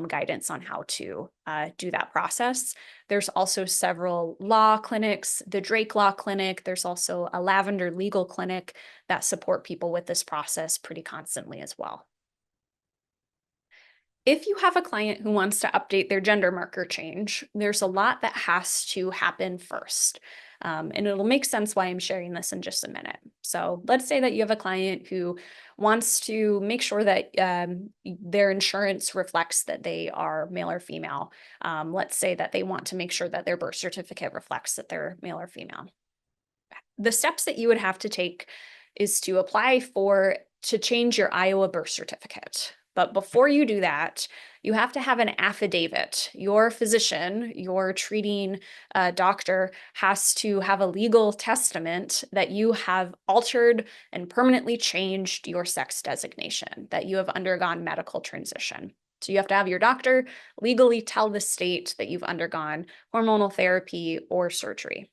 S3: guidance on how to do that process. There's also several law clinics, the Drake Law Clinic. There's also a Lavender Legal Clinic that support people with this process pretty constantly as well. If you have a client who wants to update their gender marker change, there's a lot that has to happen first. And it'll make sense why I'm sharing this in just a minute. So let's say that you have a client who wants to make sure that their insurance reflects that they are male or female. Let's say that they want to make sure that their birth certificate reflects that they're male or female. The steps that you would have to take is to apply to change your Iowa birth certificate. But before you do that, you have to have an affidavit. Your physician, your treating doctor, has to have a legal testament that you have altered and permanently changed your sex designation, that you have undergone medical transition. So you have to have your doctor legally tell the state that you've undergone hormonal therapy or surgery.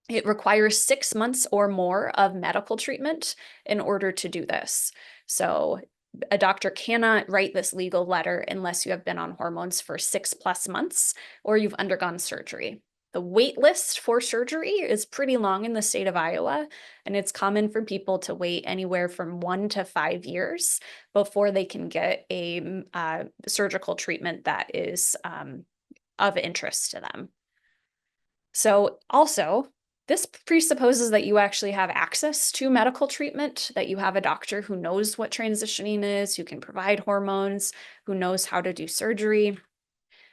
S3: It requires 6 months or more of medical treatment in order to do this. So a doctor cannot write this legal letter unless you have been on hormones for 6+ months or you've undergone surgery. The wait list for surgery is pretty long in the state of Iowa, and it's common for people to wait anywhere from 1 to 5 years before they can get a surgical treatment that is of interest to them. So also, this presupposes that you actually have access to medical treatment, that you have a doctor who knows what transitioning is, who can provide hormones, who knows how to do surgery.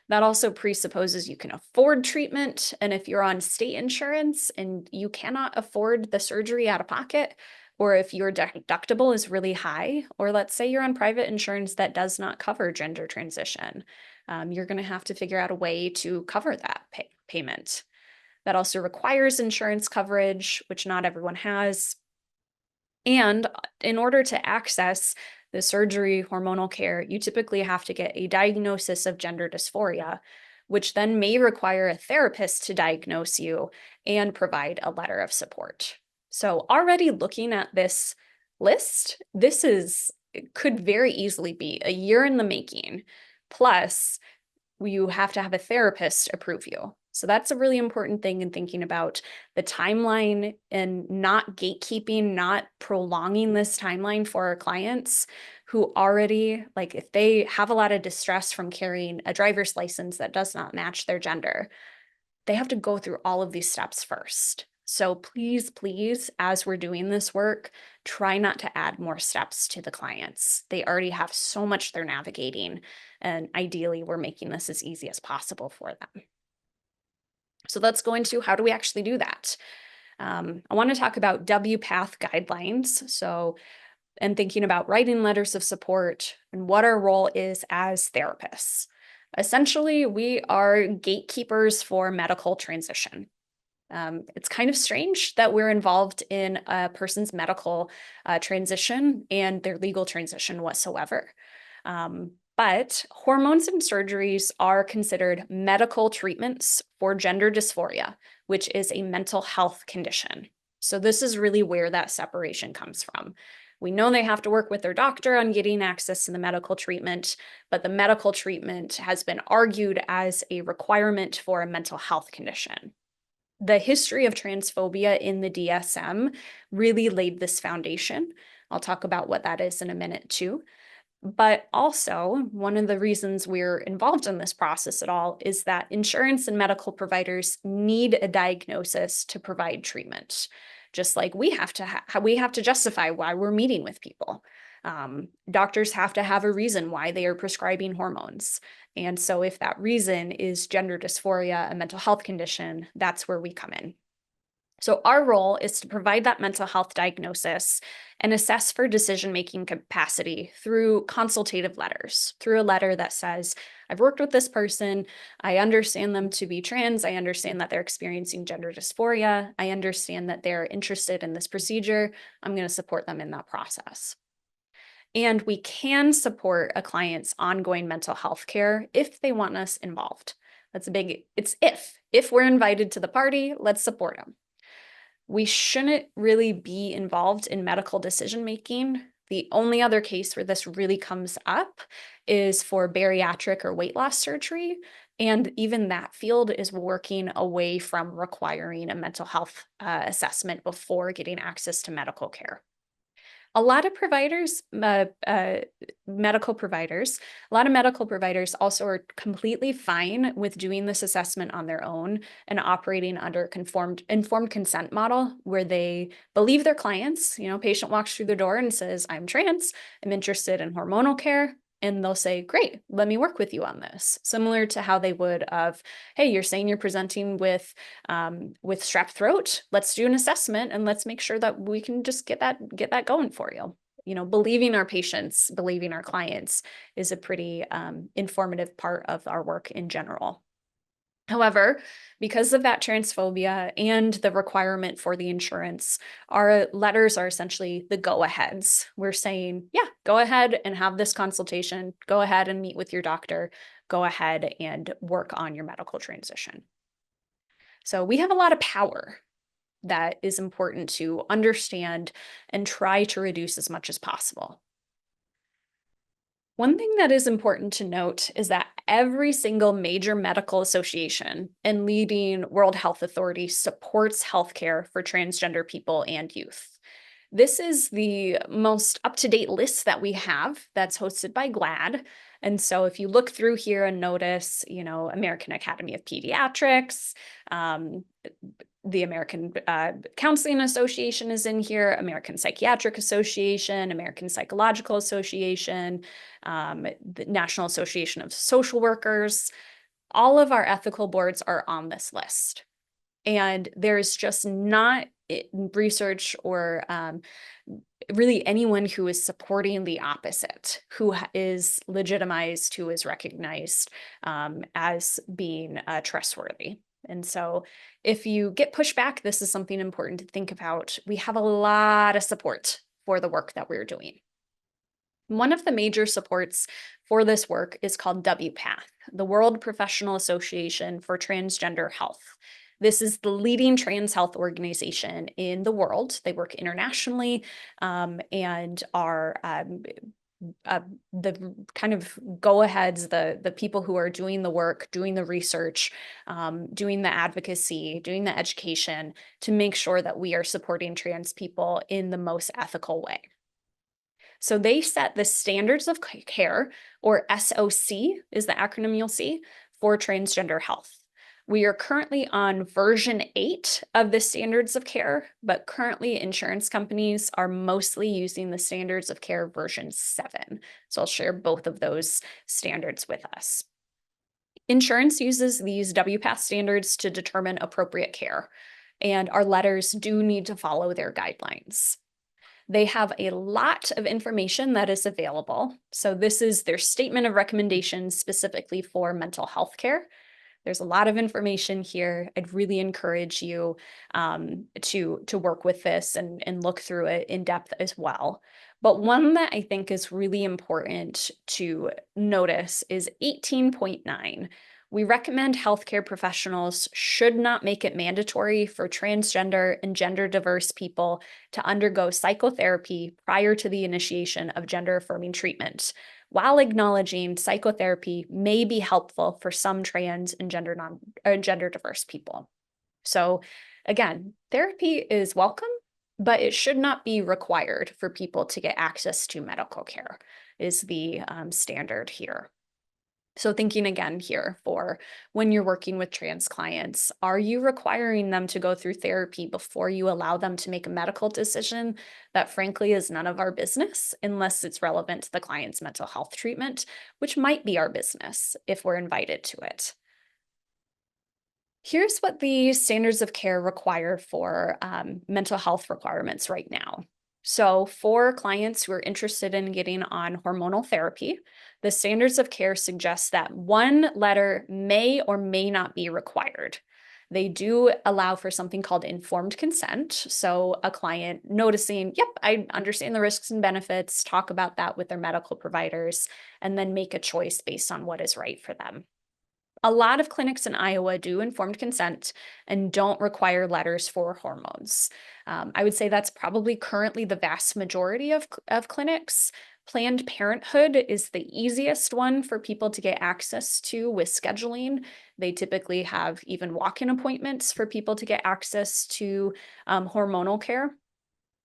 S3: That also presupposes you can afford treatment. And if you're on state insurance and you cannot afford the surgery out of pocket, or if your deductible is really high, or let's say you're on private insurance that does not cover gender transition, you're going to have to figure out a way to cover that payment. That also requires insurance coverage, which not everyone has. And in order to access the surgery hormonal care, you typically have to get a diagnosis of gender dysphoria, which then may require a therapist to diagnose you and provide a letter of support. So already looking at this list, it could very easily be a year in the making. Plus, you have to have a therapist approve you. So that's a really important thing in thinking about the timeline and not gatekeeping, not prolonging this timeline for our clients who already, like if they have a lot of distress from carrying a driver's license that does not match their gender, they have to go through all of these steps first. So please, please, as we're doing this work, try not to add more steps to the clients. They already have so much they're navigating, and ideally we're making this as easy as possible for them. So let's go into how do we actually do that. I want to talk about WPATH guidelines. And thinking about writing letters of support and what our role is as therapists. Essentially, we are gatekeepers for medical transition. It's kind of strange that we're involved in a person's medical transition and their legal transition whatsoever. But hormones and surgeries are considered medical treatments for gender dysphoria, which is a mental health condition. So this is really where that separation comes from. We know they have to work with their doctor on getting access to the medical treatment, but the medical treatment has been argued as a requirement for a mental health condition. The history of transphobia in the DSM really laid this foundation. I'll talk about what that is in a minute too. But also, one of the reasons we're involved in this process at all is that insurance and medical providers need a diagnosis to provide treatment. Just like we have to justify why we're meeting with people. Doctors have to have a reason why they are prescribing hormones. And so if that reason is gender dysphoria, a mental health condition, that's where we come in. So our role is to provide that mental health diagnosis and assess for decision-making capacity through consultative letters, through a letter that says, I've worked with this person, I understand them to be trans, I understand that they're experiencing gender dysphoria, I understand that they're interested in this procedure, I'm going to support them in that process. And we can support a client's ongoing mental health care if they want us involved. That's a big, it's if. If we're invited to the party, let's support them. We shouldn't really be involved in medical decision-making. The only other case where this really comes up is for bariatric or weight loss surgery. And even that field is working away from requiring a mental health assessment before getting access to medical care. A lot of providers, medical providers, a lot of medical providers also are completely fine with doing this assessment on their own and operating under informed consent model where they believe their clients. Patient walks through the door and says, I'm trans, I'm interested in hormonal care. And they'll say, great, let me work with you on this. Similar to how they would of, hey, you're saying you're presenting with strep throat. Let's do an assessment and let's make sure that we can just get that going for you. Believing our patients, believing our clients is a pretty informative part of our work in general. However, because of that transphobia and the requirement for the insurance, our letters are essentially the go-aheads. We're saying, yeah, go ahead and have this consultation. Go ahead and meet with your doctor. Go ahead and work on your medical transition. So we have a lot of power that is important to understand and try to reduce as much as possible. One thing that is important to note is that every single major medical association and leading World Health Authority supports healthcare for transgender people and youth. This is the most up-to-date list that we have that's hosted by GLAAD. And so if you look through here and notice, American Academy of Pediatrics, the American Counseling Association is in here, American Psychiatric Association, American Psychological Association, the National Association of Social Workers. All of our ethical boards are on this list. And there's just not research or really anyone who is supporting the opposite, who is legitimized, who is recognized as being trustworthy. And so if you get pushback, this is something important to think about. We have a lot of support for the work that we're doing. One of the major supports for this work is called WPATH, the World Professional Association for Transgender Health. This is the leading trans health organization in the world. They work internationally and are the kind of go-aheads, the people who are doing the work, doing the research, doing the advocacy, doing the education to make sure that we are supporting trans people in the most ethical way. So they set the standards of care, or SOC is the acronym you'll see, for transgender health. We are currently on version 8 of the standards of care, but currently insurance companies are mostly using the standards of care version 7. So I'll share both of those standards with us. Insurance uses these WPATH standards to determine appropriate care, and our letters do need to follow their guidelines. They have a lot of information that is available. So this is their statement of recommendations specifically for mental health care. There's a lot of information here. I'd really encourage you to work with this and look through it in depth as well. But one that I think is really important to notice is 18.9. We recommend healthcare professionals should not make it mandatory for transgender and gender diverse people to undergo psychotherapy prior to the initiation of gender-affirming treatment, while acknowledging psychotherapy may be helpful for some trans and gender diverse people. So again, therapy is welcome, but it should not be required for people to get access to medical care, is the standard here. So thinking again here for when you're working with trans clients, are you requiring them to go through therapy before you allow them to make a medical decision that frankly is none of our business unless it's relevant to the client's mental health treatment, which might be our business if we're invited to it? Here's what the standards of care require for mental health requirements right now. So, for clients who are interested in getting on hormonal therapy, the standards of care suggest that one letter may or may not be required. They do allow for something called informed consent. So, a client noticing, yep, I understand the risks and benefits, talk about that with their medical providers, and then make a choice based on what is right for them. A lot of clinics in Iowa do informed consent and don't require letters for hormones. I would say that's probably currently the vast majority of clinics. Planned Parenthood is the easiest one for people to get access to with scheduling. They typically have even walk-in appointments for people to get access to hormonal care.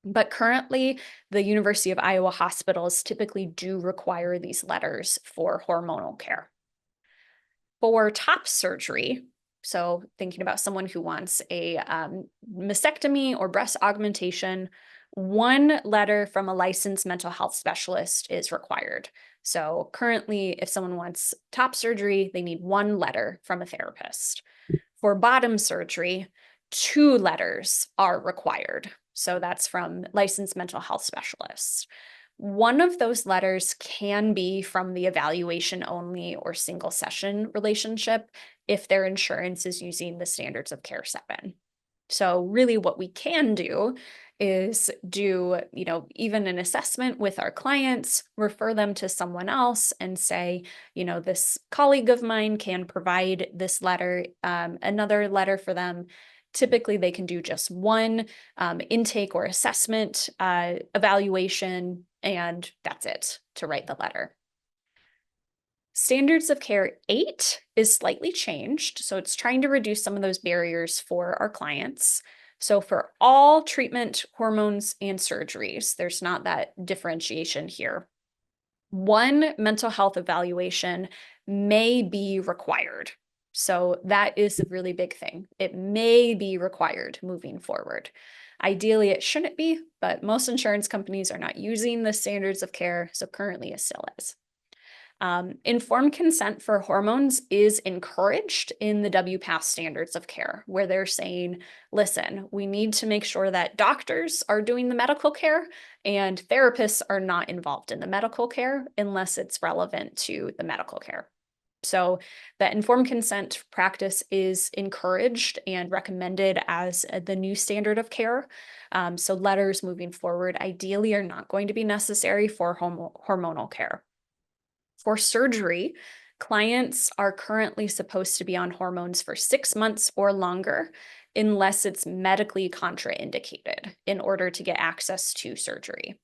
S3: But currently, the University of Iowa hospitals typically do require these letters for hormonal care. For top surgery, so thinking about someone who wants a mastectomy or breast augmentation, one letter from a licensed mental health specialist is required. So currently, if someone wants top surgery, they need one letter from a therapist. For bottom surgery, two letters are required. So that's from licensed mental health specialists. One of those letters can be from the evaluation only or single session relationship if their insurance is using the standards of care 7. So really what we can do is do, even an assessment with our clients, refer them to someone else and say, this colleague of mine can provide this letter, another letter for them. Typically, they can do just one intake or assessment evaluation, and that's it to write the letter. Standards of care 8 is slightly changed, so it's trying to reduce some of those barriers for our clients. So for all treatment, hormones, and surgeries, there's not that differentiation here. One mental health evaluation may be required. So that is a really big thing. It may be required moving forward. Ideally, it shouldn't be, but most insurance companies are not using the standards of care, so currently it still is. Informed consent for hormones is encouraged in the WPATH standards of care, where they're saying, listen, we need to make sure that doctors are doing the medical care and therapists are not involved in the medical care unless it's relevant to the medical care. So that informed consent practice is encouraged and recommended as the new standard of care. So letters moving forward ideally are not going to be necessary for hormonal care. For surgery, clients are currently supposed to be on hormones for 6 months or longer unless it's medically contraindicated in order to get access to surgery.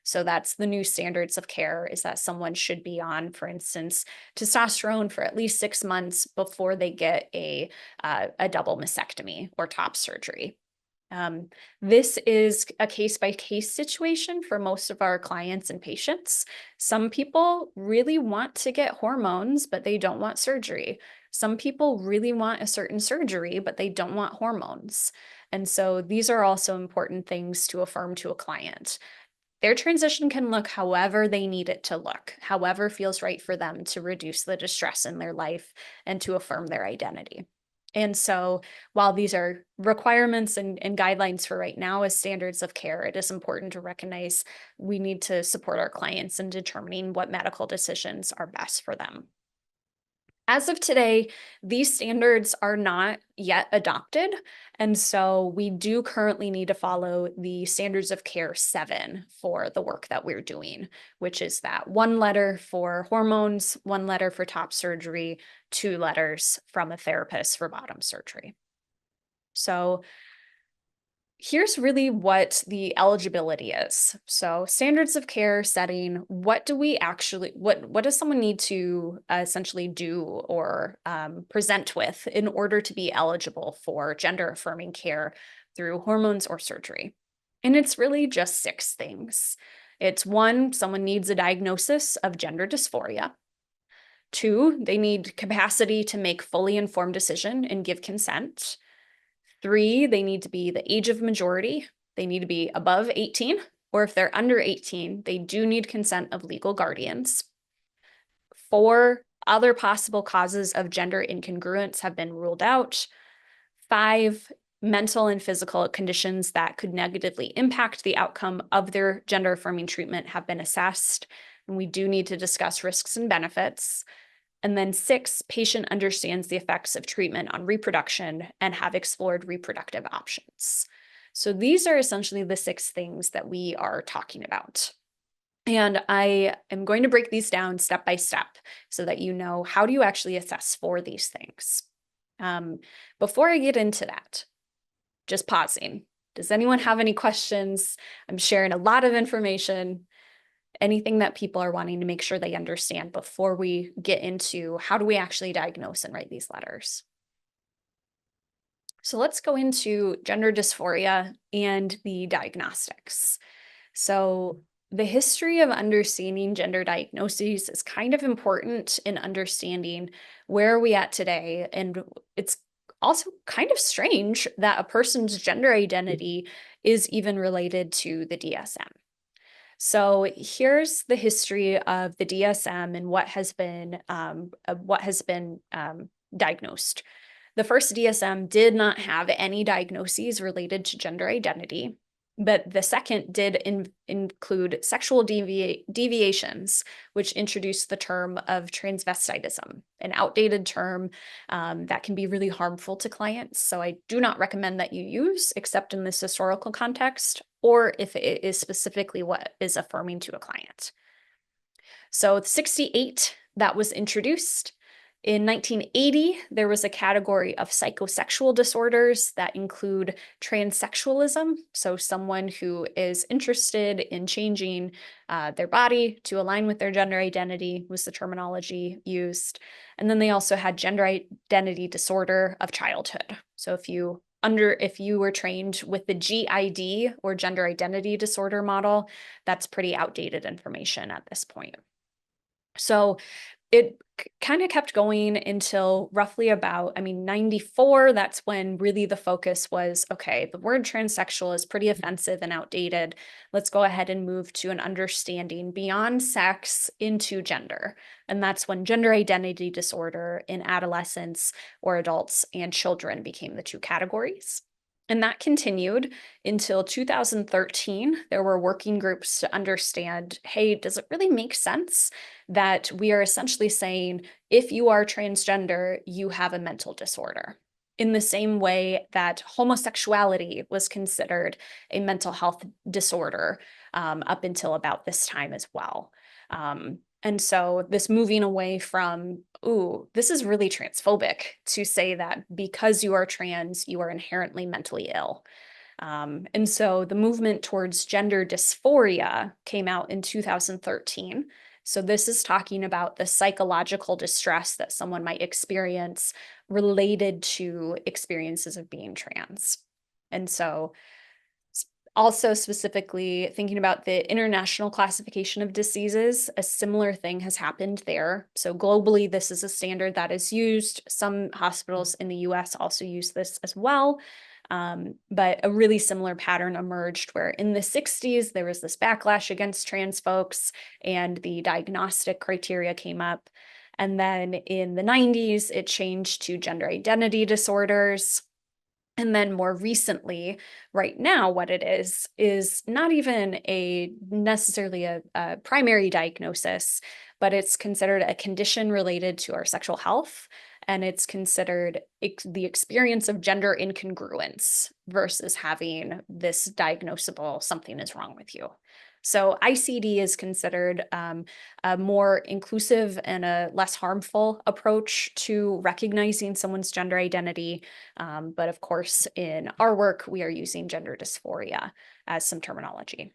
S3: So that's the new standards of care, is that someone should be on, for instance, testosterone for at least 6 months before they get a double mastectomy or top surgery. This is a case-by-case situation for most of our clients and patients. Some people really want to get hormones, but they don't want surgery. Some people really want a certain surgery, but they don't want hormones. And so these are also important things to affirm to a client. Their transition can look however they need it to look, however feels right for them to reduce the distress in their life and to affirm their identity. And so while these are requirements and guidelines for right now as standards of care, it is important to recognize we need to support our clients in determining what medical decisions are best for them. As of today, these standards are not yet adopted, and so we do currently need to follow the standards of care 7 for the work that we're doing, which is that one letter for hormones, one letter for top surgery, two letters from a therapist for bottom surgery. So here's really what the eligibility is. So standards of care setting, what does someone need to essentially do or present with in order to be eligible for gender-affirming care through hormones or surgery? And it's really just 6 things. It's 1, someone needs a diagnosis of gender dysphoria. 2, they need capacity to make fully informed decision and give consent. 3, they need to be the age of majority. They need to be above 18, or if they're under 18, they do need consent of legal guardians. 4, other possible causes of gender incongruence have been ruled out. 5, mental and physical conditions that could negatively impact the outcome of their gender-affirming treatment have been assessed, and we do need to discuss risks and benefits. And then 6, patient understands the effects of treatment on reproduction and have explored reproductive options. So these are essentially the 6 things that we are talking about. And I am going to break these down step by step so that you know how do you actually assess for these things. Before I get into that, just pausing. Does anyone have any questions? I'm sharing a lot of information. Anything that people are wanting to make sure they understand before we get into how do we actually diagnose and write these letters. So let's go into gender dysphoria and the diagnostics. So the history of understanding gender diagnoses is kind of important in understanding where are we at today. And it's also kind of strange that a person's gender identity is even related to the DSM. So here's the history of the DSM and what has been diagnosed. The first DSM did not have any diagnoses related to gender identity, but the second did include sexual deviations, which introduced the term of transvestitism, an outdated term that can be really harmful to clients. So I do not recommend that you use, except in this historical context, or if it is specifically what is affirming to a client. So 68, that was introduced. In 1980, there was a category of psychosexual disorders that include transsexualism, so someone who is interested in changing their body to align with their gender identity was the terminology used. And then they also had gender identity disorder of childhood. So if you were trained with the GID or gender identity disorder model, that's pretty outdated information at this point. So it kind of kept going until roughly about, 94. That's when really the focus was, okay, the word transsexual is pretty offensive and outdated. Let's go ahead and move to an understanding beyond sex into gender. And that's when gender identity disorder in adolescents or adults and children became the 2 categories. And that continued until 2013. There were working groups to understand, hey, does it really make sense that we are essentially saying, if you are transgender, you have a mental disorder? In the same way that homosexuality was considered a mental health disorder up until about this time as well. And so this moving away from, ooh, this is really transphobic to say that because you are trans, you are inherently mentally ill. And so the movement towards gender dysphoria came out in 2013. So this is talking about the psychological distress that someone might experience related to experiences of being trans. And so also specifically thinking about the International Classification of Diseases, a similar thing has happened there. So globally, this is a standard that is used. Some hospitals in the US also use this as well. But a really similar pattern emerged where in the 60s, there was this backlash against trans folks and the diagnostic criteria came up. And then in the 90s, it changed to gender identity disorders. And then more recently, right now, what it is not even necessarily a primary diagnosis, but it's considered a condition related to our sexual health. And it's considered the experience of gender incongruence versus having this diagnosable something is wrong with you. So ICD is considered a more inclusive and a less harmful approach to recognizing someone's gender identity. But of course, in our work, we are using gender dysphoria as some terminology.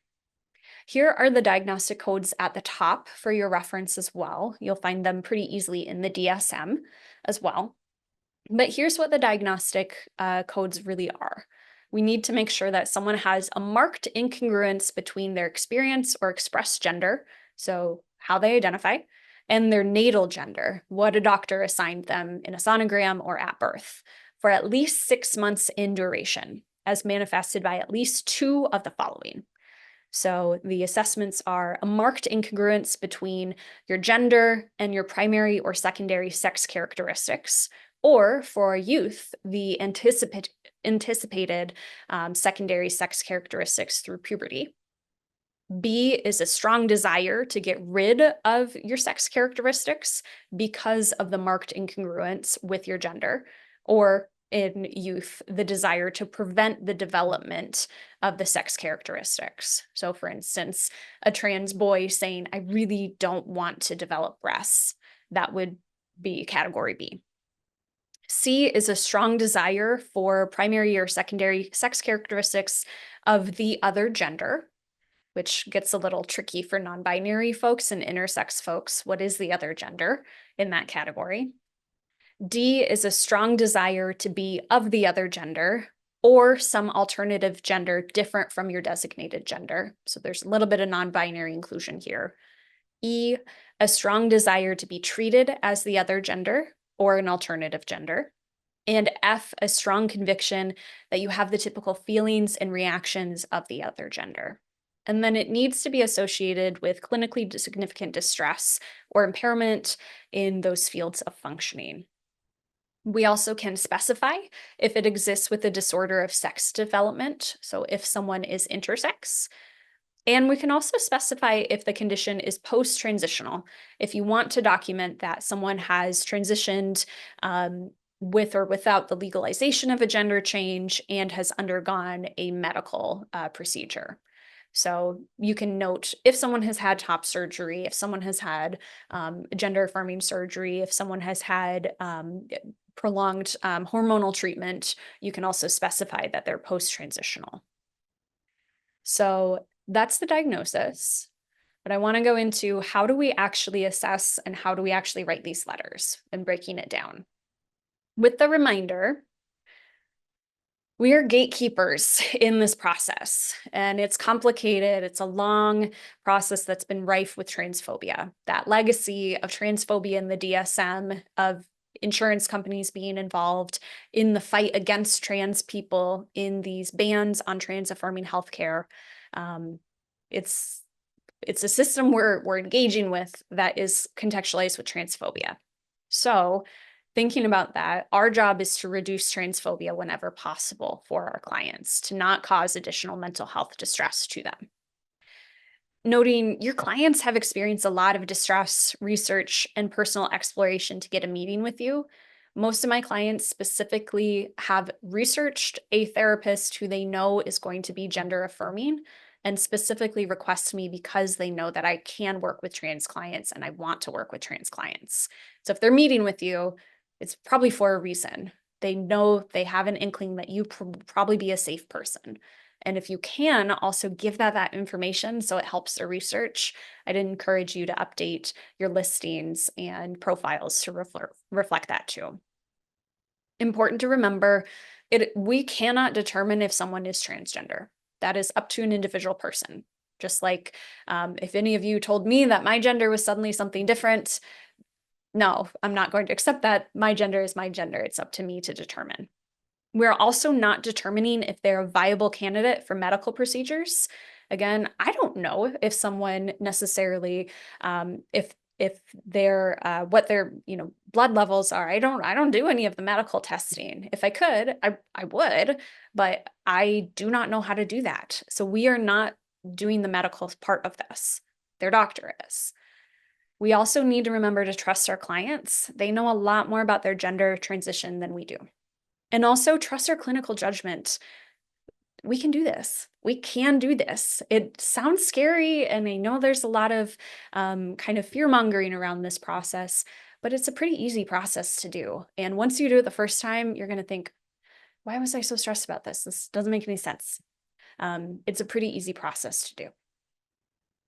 S3: Here are the diagnostic codes at the top for your reference as well. You'll find them pretty easily in the DSM as well. But here's what the diagnostic codes really are. We need to make sure that someone has a marked incongruence between their experience or expressed gender, so how they identify, and their natal gender, what a doctor assigned them in a sonogram or at birth, for at least 6 months in duration, as manifested by at least 2 of the following. So the assessments are a marked incongruence between your gender and your primary or secondary sex characteristics, or for youth, the anticipated secondary sex characteristics through puberty. B is a strong desire to get rid of your sex characteristics because of the marked incongruence with your gender, or in youth, the desire to prevent the development of the sex characteristics. So, for instance, a trans boy saying, I really don't want to develop breasts, that would be category B. C is a strong desire for primary or secondary sex characteristics of the other gender, which gets a little tricky for non-binary folks and intersex folks. What is the other gender in that category? D is a strong desire to be of the other gender or some alternative gender different from your designated gender. So there's a little bit of non-binary inclusion here. E, a strong desire to be treated as the other gender or an alternative gender. And F, a strong conviction that you have the typical feelings and reactions of the other gender. And then it needs to be associated with clinically significant distress or impairment in those fields of functioning. We also can specify if it exists with a disorder of sex development, so if someone is intersex. And we can also specify if the condition is post-transitional, if you want to document that someone has transitioned with or without the legalization of a gender change and has undergone a medical procedure. So you can note if someone has had top surgery, if someone has had gender-affirming surgery, if someone has had prolonged hormonal treatment, you can also specify that they're post-transitional. So that's the diagnosis, but I want to go into how do we actually assess and how do we actually write these letters and breaking it down. With the reminder, we are gatekeepers in this process, and it's complicated. It's a long process that's been rife with transphobia. That legacy of transphobia in the DSM, of insurance companies being involved in the fight against trans people, in these bans on trans-affirming healthcare. It's a system we're engaging with that is contextualized with transphobia. So thinking about that, our job is to reduce transphobia whenever possible for our clients, to not cause additional mental health distress to them. Noting your clients have experienced a lot of distress, research, and personal exploration to get a meeting with you. Most of my clients specifically have researched a therapist who they know is going to be gender affirming and specifically request me because they know that I can work with trans clients and I want to work with trans clients. So if they're meeting with you, it's probably for a reason. They know, they have an inkling that you probably be a safe person. And if you can also give that information so it helps their research, I'd encourage you to update your listings and profiles to reflect that too. Important to remember, we cannot determine if someone is transgender. That is up to an individual person. Just like if any of you told me that my gender was suddenly something different, no, I'm not going to accept that. My gender is my gender. It's up to me to determine. We're also not determining if they're a viable candidate for medical procedures. Again, I don't know if someone necessarily, if their what their blood levels are. I don't do any of the medical testing. If I could, I would, but I do not know how to do that. So we are not doing the medical part of this. Their doctor is. We also need to remember to trust our clients. They know a lot more about their gender transition than we do. And also trust our clinical judgment. We can do this. We can do this. It sounds scary, and I know there's a lot of kind of fear-mongering around this process, but it's a pretty easy process to do. And once you do it the first time, you're going to think, why was I so stressed about this? This doesn't make any sense. It's a pretty easy process to do.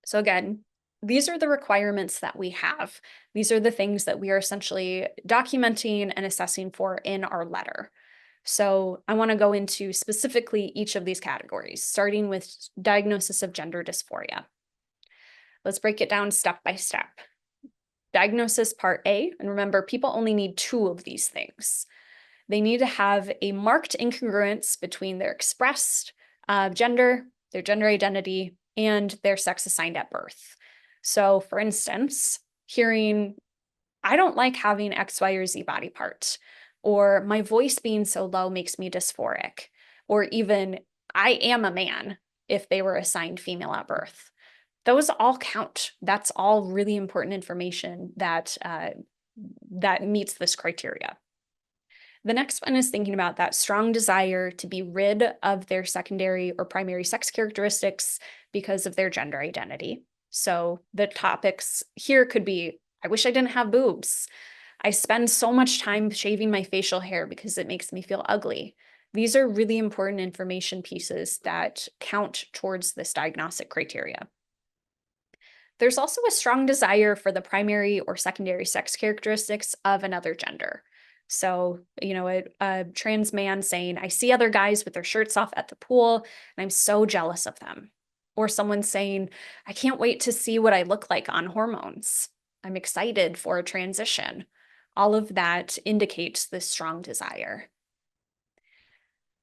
S3: So again, these are the requirements that we have. These are the things that we are essentially documenting and assessing for in our letter. So I want to go into specifically each of these categories, starting with diagnosis of gender dysphoria. Let's break it down step by step. Diagnosis part A, and remember, people only need 2 of these things. They need to have a marked incongruence between their expressed gender, their gender identity, and their sex assigned at birth. So, for instance, hearing, I don't like having X, Y, or Z body part, or my voice being so low makes me dysphoric, or even I am a man if they were assigned female at birth. Those all count. That's all really important information that that meets this criteria. The next one is thinking about that strong desire to be rid of their secondary or primary sex characteristics because of their gender identity. So the topics here could be, I wish I didn't have boobs. I spend so much time shaving my facial hair because it makes me feel ugly. These are really important information pieces that count towards this diagnostic criteria. There's also a strong desire for the primary or secondary sex characteristics of another gender. So, a trans man saying, I see other guys with their shirts off at the pool, and I'm so jealous of them. Or someone saying, I can't wait to see what I look like on hormones. I'm excited for a transition. All of that indicates this strong desire.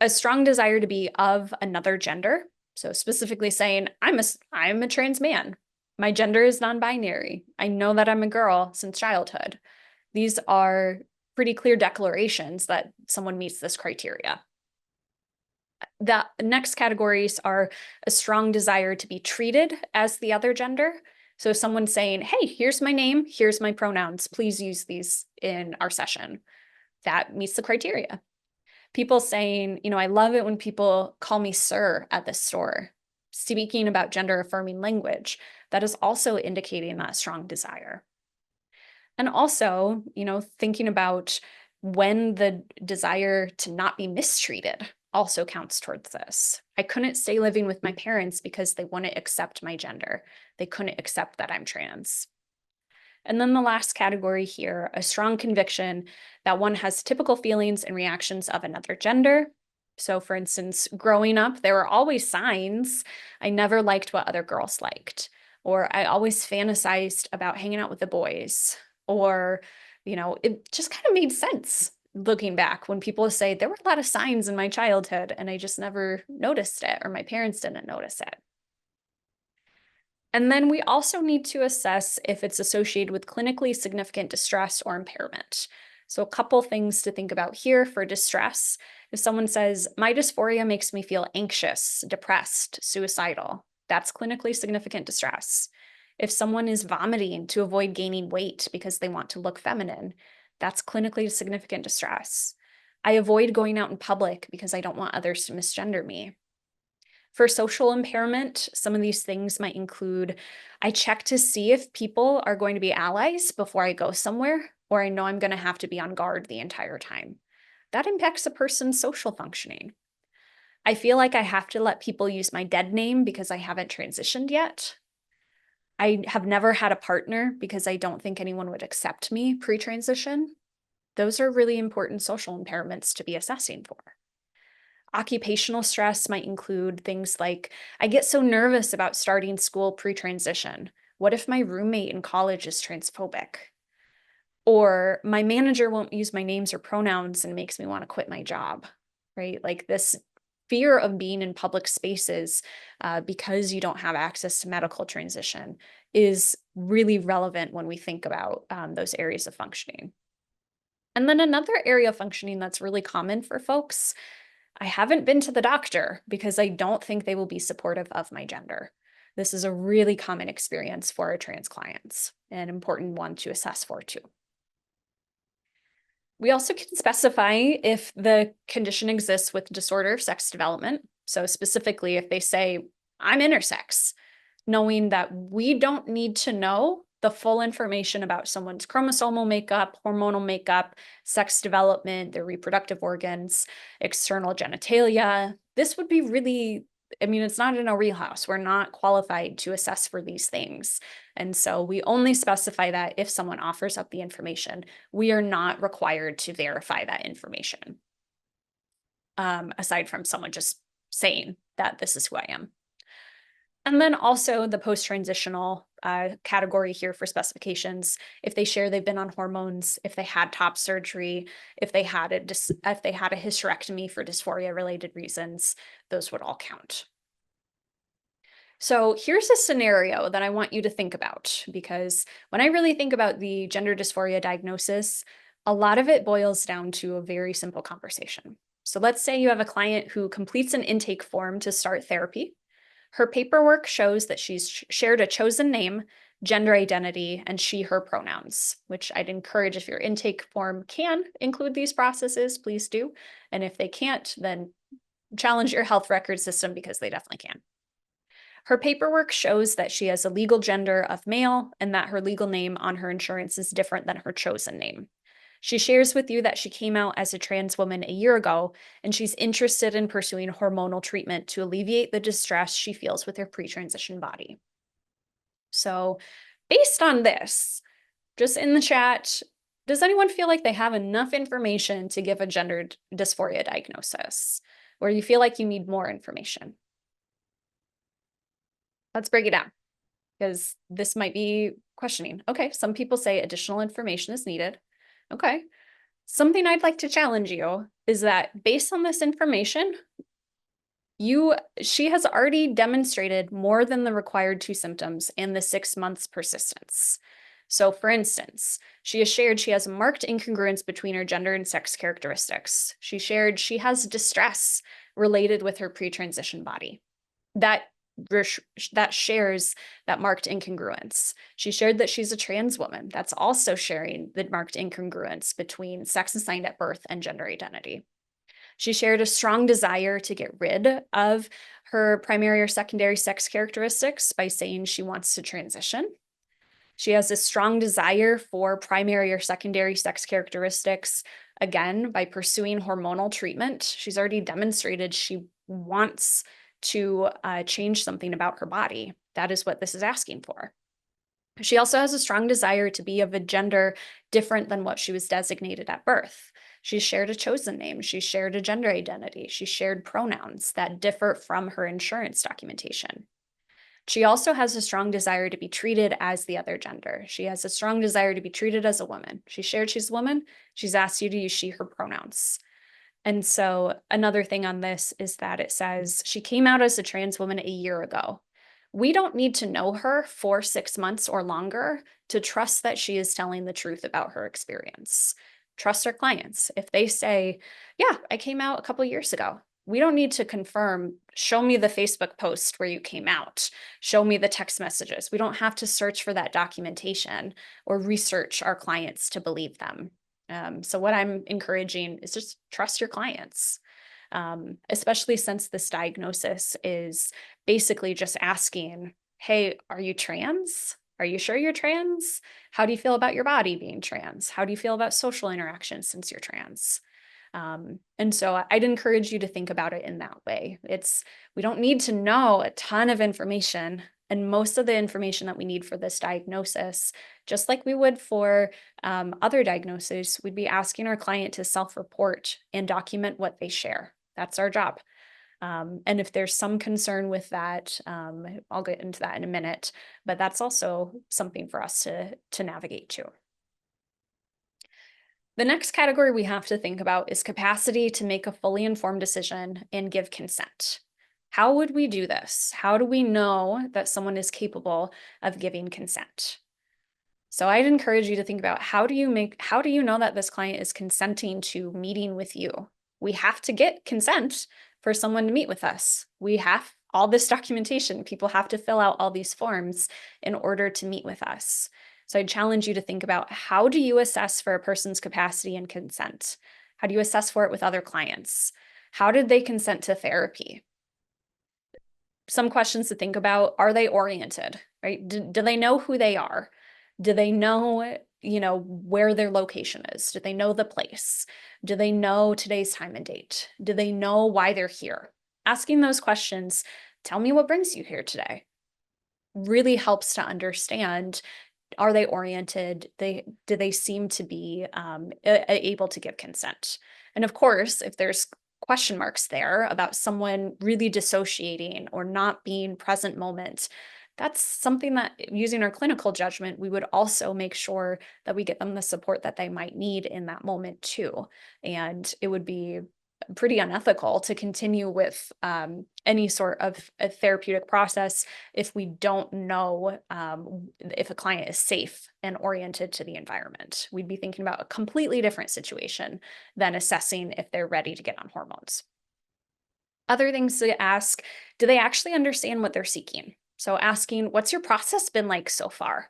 S3: A strong desire to be of another gender. So specifically saying, I'm a trans man. My gender is non-binary. I know that I'm a girl since childhood. These are pretty clear declarations that someone meets this criteria. The next categories are a strong desire to be treated as the other gender. So someone saying, hey, here's my name, here's my pronouns, please use these in our session. That meets the criteria. People saying, I love it when people call me sir at the store. Speaking about gender-affirming language, that is also indicating that strong desire. And also, thinking about when the desire to not be mistreated also counts towards this. I couldn't stay living with my parents because they wouldn't accept my gender. They couldn't accept that I'm trans. And then the last category here, a strong conviction that one has typical feelings and reactions of another gender. So for instance, growing up, there were always signs. I never liked what other girls liked, or I always fantasized about hanging out with the boys, or, it just kind of made sense looking back when people say there were a lot of signs in my childhood and I just never noticed it, or my parents didn't notice it. And then we also need to assess if it's associated with clinically significant distress or impairment. So a couple things to think about here for distress. If someone says, my dysphoria makes me feel anxious, depressed, suicidal, that's clinically significant distress. If someone is vomiting to avoid gaining weight because they want to look feminine, that's clinically significant distress. I avoid going out in public because I don't want others to misgender me. For social impairment, some of these things might include, I check to see if people are going to be allies before I go somewhere, or I know I'm going to have to be on guard the entire time. That impacts a person's social functioning. I feel like I have to let people use my dead name because I haven't transitioned yet. I have never had a partner because I don't think anyone would accept me pre-transition. Those are really important social impairments to be assessing for. Occupational stress might include things like, I get so nervous about starting school pre-transition. What if my roommate in college is transphobic? Or my manager won't use my names or pronouns and makes me want to quit my job, right? Like this fear of being in public spaces because you don't have access to medical transition is really relevant when we think about those areas of functioning. And then another area of functioning that's really common for folks, I haven't been to the doctor because I don't think they will be supportive of my gender. This is a really common experience for our trans clients, an important one to assess for too. We also can specify if the condition exists with disorder of sex development. So specifically, if they say, I'm intersex, knowing that we don't need to know the full information about someone's chromosomal makeup, hormonal makeup, sex development, their reproductive organs, external genitalia. This would be really, it's not in a wheelhouse. We're not qualified to assess for these things. And so we only specify that if someone offers up the information. We are not required to verify that information, aside from someone just saying that this is who I am. And then also the post-transitional category here for specifications. If they share they've been on hormones, if they had top surgery, if they had a hysterectomy for dysphoria-related reasons, those would all count. So here's a scenario that I want you to think about, because when I really think about the gender dysphoria diagnosis, a lot of it boils down to a very simple conversation. So let's say you have a client who completes an intake form to start therapy. Her paperwork shows that she's shared a chosen name, gender identity, and she, her pronouns, which I'd encourage, if your intake form can include these processes, please do. And if they can't, then challenge your health record system, because they definitely can. Her paperwork shows that she has a legal gender of male and that her legal name on her insurance is different than her chosen name. She shares with you that she came out as a trans woman a year ago, and she's interested in pursuing hormonal treatment to alleviate the distress she feels with her pre-transition body. So, based on this, just in the chat, does anyone feel like they have enough information to give a gender dysphoria diagnosis? Or you feel like you need more information? Let's break it down, because this might be questioning. Okay, some people say additional information is needed. Okay. Something I'd like to challenge you is that based on this information, she has already demonstrated more than the required 2 symptoms and the 6 months persistence. So for instance, she has shared she has a marked incongruence between her gender and sex characteristics. She shared she has distress related with her pre-transition body. That shares that marked incongruence. She shared that she's a trans woman. That's also sharing the marked incongruence between sex assigned at birth and gender identity. She shared a strong desire to get rid of her primary or secondary sex characteristics by saying she wants to transition. She has a strong desire for primary or secondary sex characteristics, again, by pursuing hormonal treatment. She's already demonstrated she wants to change something about her body. That is what this is asking for. She also has a strong desire to be of a gender different than what she was designated at birth. She shared a chosen name. She shared a gender identity. She shared pronouns that differ from her insurance documentation. She also has a strong desire to be treated as the other gender. She has a strong desire to be treated as a woman. She shared she's a woman. She's asked you to use she, her pronouns. And so another thing on this is that it says she came out as a trans woman a year ago. We don't need to know her for 6 months or longer to trust that she is telling the truth about her experience. Trust our clients. If they say, yeah, I came out a couple years ago, we don't need to confirm, show me the Facebook post where you came out, show me the text messages. We don't have to search for that documentation or research our clients to believe them. So what I'm encouraging is just trust your clients, especially since this diagnosis is basically just asking, hey, are you trans? Are you sure you're trans? How do you feel about your body being trans? How do you feel about social interactions since you're trans? And so I'd encourage you to think about it in that way. We don't need to know a ton of information, and most of the information that we need for this diagnosis, just like we would for other diagnoses, we'd be asking our client to self-report and document what they share. That's our job. And if there's some concern with that, I'll get into that in a minute, but that's also something for us to navigate to. The next category we have to think about is capacity to make a fully informed decision and give consent. How would we do this? How do we know that someone is capable of giving consent? So I'd encourage you to think about how do you know that this client is consenting to meeting with you? We have to get consent for someone to meet with us. We have all this documentation. People have to fill out all these forms in order to meet with us. So I challenge you to think about, how do you assess for a person's capacity and consent? How do you assess for it with other clients? How did they consent to therapy? Some questions to think about: are they oriented, right? Do they know who they are? Do they know, where their location is? Do they know the place? Do they know today's time and date? Do they know why they're here? Asking those questions, tell me what brings you here today, really helps to understand, are they oriented? Do they seem to be able to give consent? And of course, if there's question marks there about someone really dissociating or not being present moment, that's something that, using our clinical judgment, we would also make sure that we get them the support that they might need in that moment too. And it would be pretty unethical to continue with any sort of a therapeutic process if we don't know if a client is safe and oriented to the environment. We'd be thinking about a completely different situation than assessing if they're ready to get on hormones. Other things to ask, do they actually understand what they're seeking? So asking, what's your process been like so far?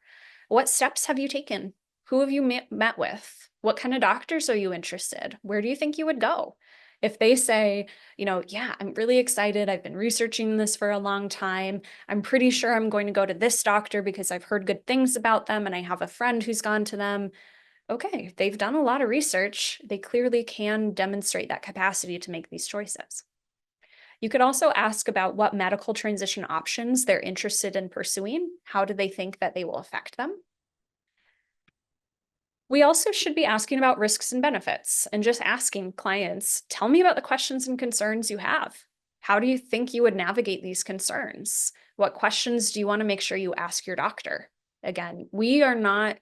S3: What steps have you taken? Who have you met with? What kind of doctors are you interested? Where do you think you would go? If they say, yeah, I'm really excited. I've been researching this for a long time. I'm pretty sure I'm going to go to this doctor because I've heard good things about them and I have a friend who's gone to them. Okay, they've done a lot of research. They clearly can demonstrate that capacity to make these choices. You could also ask about what medical transition options they're interested in pursuing. How do they think that they will affect them? We also should be asking about risks and benefits and just asking clients, tell me about the questions and concerns you have. How do you think you would navigate these concerns? What questions do you want to make sure you ask your doctor? Again, we are not,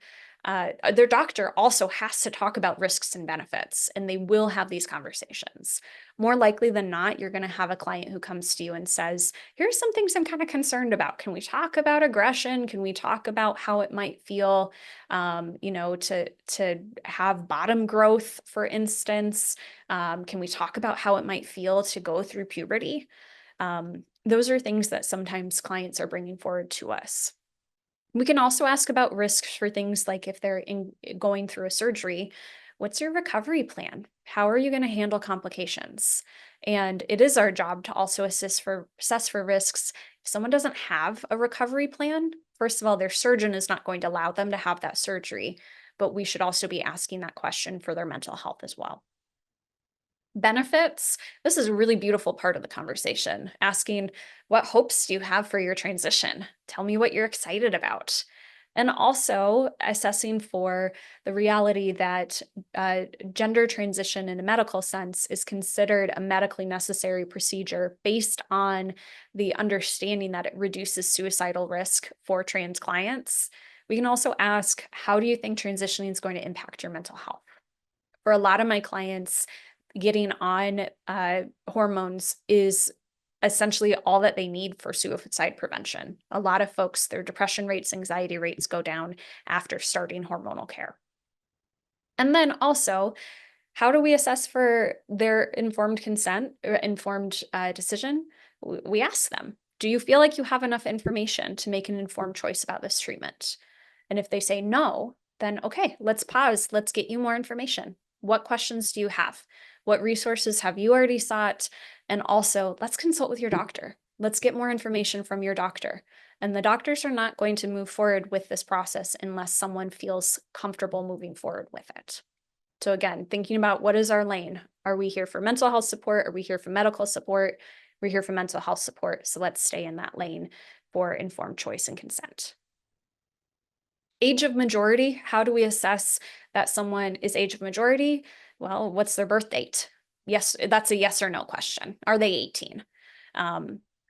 S3: their doctor also has to talk about risks and benefits, and they will have these conversations. More likely than not, you're going to have a client who comes to you and says, here's some things I'm kind of concerned about. Can we talk about aggression? Can we talk about how it might feel, to have bottom growth, for instance? Can we talk about how it might feel to go through puberty? Those are things that sometimes clients are bringing forward to us. We can also ask about risks for things like if they're going through a surgery, what's your recovery plan? How are you going to handle complications? And it is our job to also assess for risks. If someone doesn't have a recovery plan, first of all, their surgeon is not going to allow them to have that surgery, but we should also be asking that question for their mental health as well. Benefits, this is a really beautiful part of the conversation, asking what hopes do you have for your transition? Tell me what you're excited about. And also assessing for the reality that gender transition in a medical sense is considered a medically necessary procedure based on the understanding that it reduces suicidal risk for trans clients. We can also ask, how do you think transitioning is going to impact your mental health? For a lot of my clients, getting on hormones is essentially all that they need for suicide prevention. A lot of folks, their depression rates, anxiety rates go down after starting hormonal care. And then also, how do we assess for their informed consent or informed decision? We ask them, do you feel like you have enough information to make an informed choice about this treatment? And if they say no, then okay, let's pause. Let's get you more information. What questions do you have? What resources have you already sought? And also, let's consult with your doctor. Let's get more information from your doctor. And the doctors are not going to move forward with this process unless someone feels comfortable moving forward with it. So again, thinking about what is our lane? Are we here for mental health support? Are we here for medical support? We're here for mental health support. So let's stay in that lane for informed choice and consent. Age of majority, how do we assess that someone is age of majority? Well, what's their birth date? Yes, that's a yes or no question. Are they 18?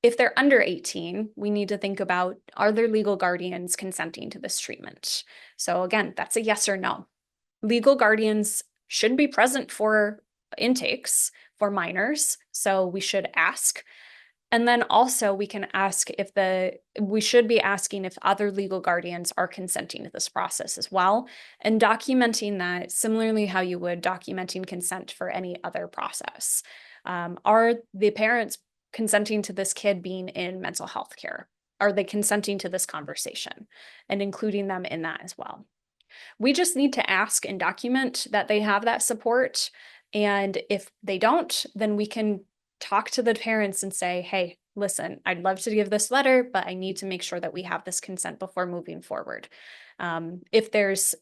S3: If they're under 18, we need to think about, are their legal guardians consenting to this treatment? So again, that's a yes or no. Legal guardians should be present for intakes for minors, so we should ask. And then also we can ask we should be asking if other legal guardians are consenting to this process as well, and documenting that similarly how you would documenting consent for any other process. Are the parents consenting to this kid being in mental health care? Are they consenting to this conversation? And including them in that as well. We just need to ask and document that they have that support. And if they don't, then we can talk to the parents and say, hey, listen, I'd love to give this letter, but I need to make sure that we have this consent before moving forward. If there's,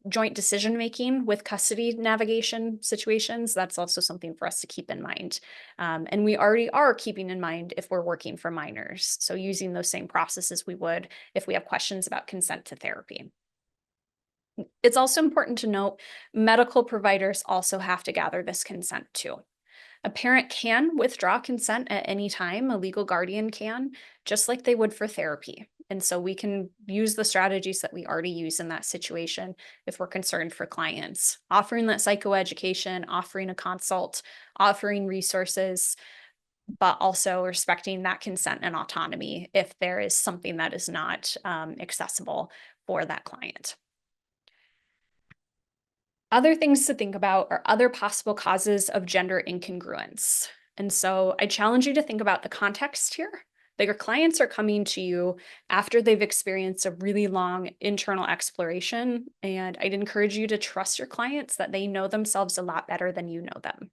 S3: joint decision making with custody navigation situations, that's also something for us to keep in mind. And we already are keeping in mind if we're working for minors. So using those same processes we would if we have questions about consent to therapy. It's also important to note medical providers also have to gather this consent too. A parent can withdraw consent at any time, a legal guardian can, just like they would for therapy. And so we can use the strategies that we already use in that situation if we're concerned for clients, offering that psychoeducation, offering a consult, offering resources, but also respecting that consent and autonomy if there is something that is not accessible for that client. Other things to think about are other possible causes of gender incongruence. And so I challenge you to think about the context here, that your clients are coming to you after they've experienced a really long internal exploration. And I'd encourage you to trust your clients that they know themselves a lot better than you know them.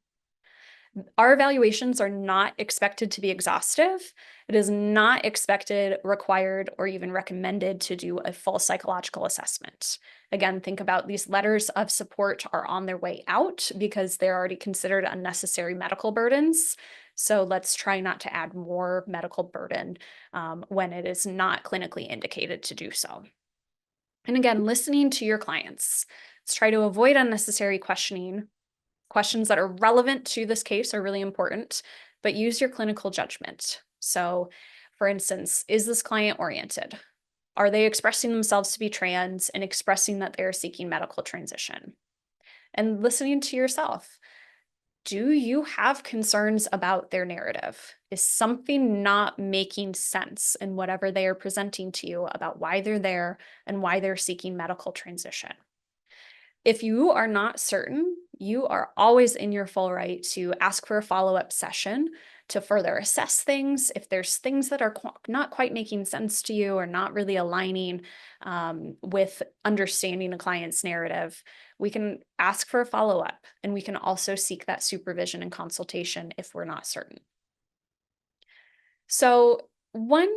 S3: Our evaluations are not expected to be exhaustive. It is not expected, required, or even recommended to do a full psychological assessment. Again, think about these letters of support are on their way out because they're already considered unnecessary medical burdens. So let's try not to add more medical burden when it is not clinically indicated to do so. And again, listening to your clients. Let's try to avoid unnecessary questioning. Questions that are relevant to this case are really important, but use your clinical judgment. So, for instance, is this client oriented? Are they expressing themselves to be trans and expressing that they're seeking medical transition? And listening to yourself. Do you have concerns about their narrative? Is something not making sense in whatever they are presenting to you about why they're there and why they're seeking medical transition? If you are not certain, you are always in your full right to ask for a follow-up session to further assess things. If there's things that are not quite making sense to you or not really aligning with understanding a client's narrative, we can ask for a follow-up, and we can also seek that supervision and consultation if we're not certain. So one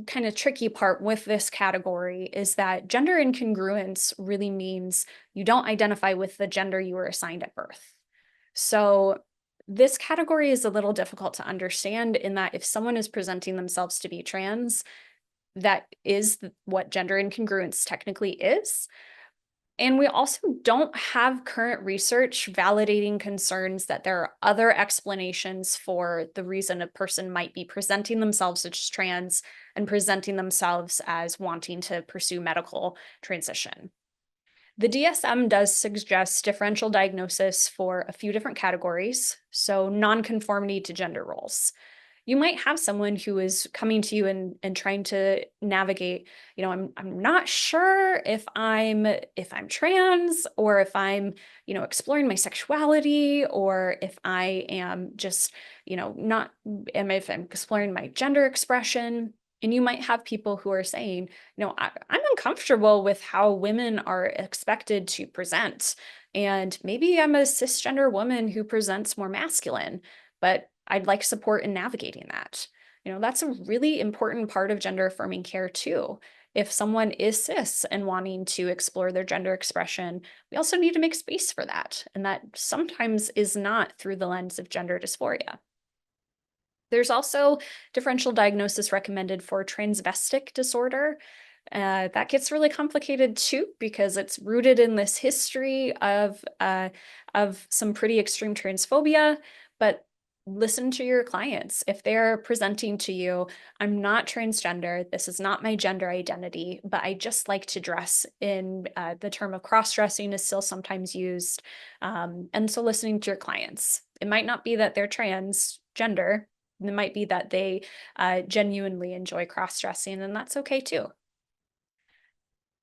S3: kind of tricky part with this category is that gender incongruence really means you don't identify with the gender you were assigned at birth. So this category is a little difficult to understand in that if someone is presenting themselves to be trans, that is what gender incongruence technically is. And we also don't have current research validating concerns that there are other explanations for the reason a person might be presenting themselves as trans and presenting themselves as wanting to pursue medical transition. The DSM does suggest differential diagnosis for a few different categories, so non-conformity to gender roles. You might have someone who is coming to you and trying to navigate, I'm not sure if I'm trans or if I'm, exploring my sexuality or if I am just, not if I'm exploring my gender expression. And you might have people who are saying, I'm uncomfortable with how women are expected to present. And maybe I'm a cisgender woman who presents more masculine, but I'd like support in navigating that. That's a really important part of gender affirming care too. If someone is cis and wanting to explore their gender expression, we also need to make space for that. And that sometimes is not through the lens of gender dysphoria. There's also differential diagnosis recommended for transvestic disorder. That gets really complicated too, because it's rooted in this history of some pretty extreme transphobia, but listen to your clients. If they're presenting to you, I'm not transgender, this is not my gender identity, but I just like to dress in the term of cross-dressing is still sometimes used. And so listening to your clients. It might not be that they're transgender. It might be that they genuinely enjoy cross-dressing, and that's okay too.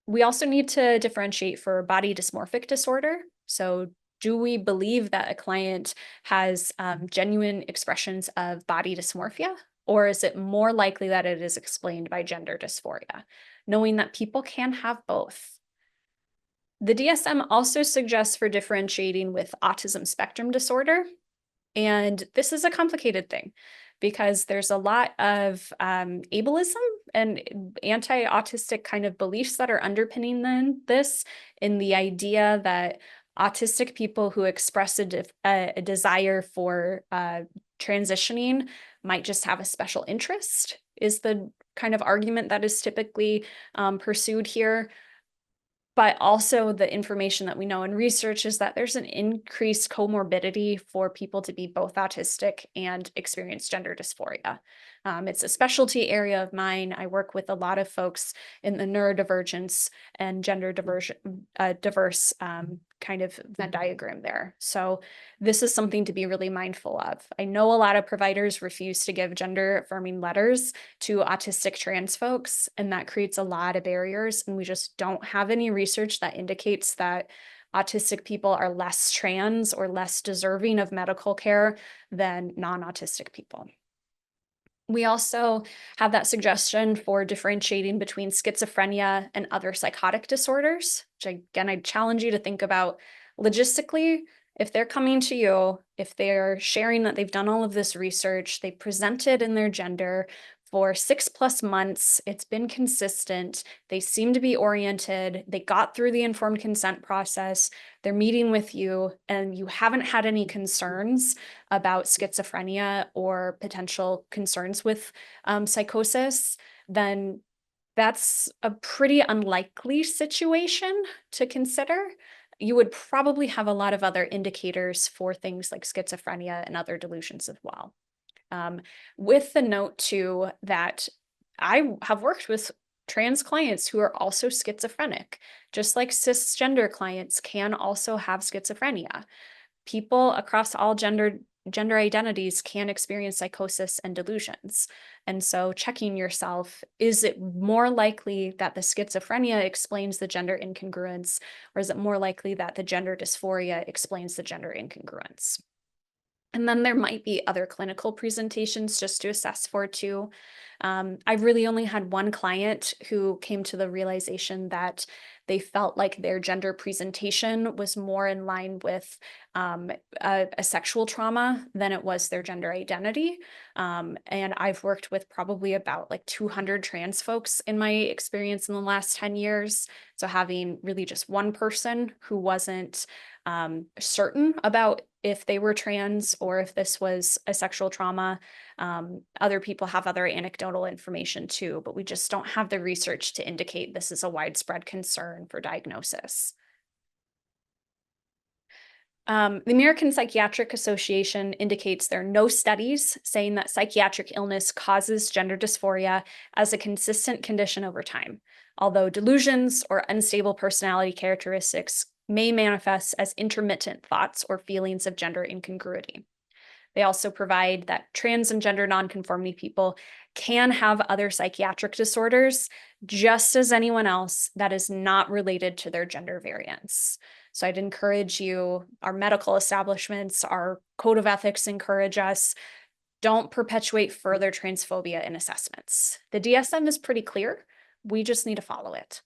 S3: We also need to differentiate for body dysmorphic disorder. So do we believe that a client has genuine expressions of body dysmorphia, or is it more likely that it is explained by gender dysphoria? Knowing that people can have both. The DSM also suggests for differentiating with autism spectrum disorder. And this is a complicated thing because there's a lot of ableism and anti-autistic kind of beliefs that are underpinning this in the idea that autistic people who express a desire for transitioning might just have a special interest is the kind of argument that is typically pursued here. But also the information that we know in research is that there's an increased comorbidity for people to be both autistic and experience gender dysphoria. It's a specialty area of mine. I work with a lot of folks in the neurodivergence and diverse kind of Venn diagram there. So this is something to be really mindful of. I know a lot of providers refuse to give gender-affirming letters to autistic trans folks, and that creates a lot of barriers, and we just don't have any research that indicates that autistic people are less trans or less deserving of medical care than non-autistic people. We also have that suggestion for differentiating between schizophrenia and other psychotic disorders, which again, I challenge you to think about logistically. If they're coming to you, if they're sharing that they've done all of this research, they presented in their gender for 6+ months, it's been consistent, they seem to be oriented, they got through the informed consent process, they're meeting with you, and you haven't had any concerns about schizophrenia or potential concerns with psychosis, then that's a pretty unlikely situation to consider. You would probably have a lot of other indicators for things like schizophrenia and other delusions as well. With the note too that I have worked with trans clients who are also schizophrenic, just like cisgender clients can also have schizophrenia. People across all gender identities can experience psychosis and delusions. And so checking yourself, is it more likely that the schizophrenia explains the gender incongruence, or is it more likely that the gender dysphoria explains the gender incongruence? And then there might be other clinical presentations just to assess for too. I've really only had one client who came to the realization that they felt like their gender presentation was more in line with a sexual trauma than it was their gender identity. And I've worked with probably about like 200 trans folks in my experience in the last 10 years. So having really just one person who wasn't certain about if they were trans or if this was a sexual trauma. Other people have other anecdotal information too, but we just don't have the research to indicate this is a widespread concern for diagnosis. The American Psychiatric Association indicates there are no studies saying that psychiatric illness causes gender dysphoria as a consistent condition over time, although delusions or unstable personality characteristics may manifest as intermittent thoughts or feelings of gender incongruity. They also provide that trans and gender nonconforming people can have other psychiatric disorders just as anyone else that is not related to their gender variance. So I'd encourage you, our medical establishments, our code of ethics encourage us, don't perpetuate further transphobia in assessments. The DSM is pretty clear. We just need to follow it.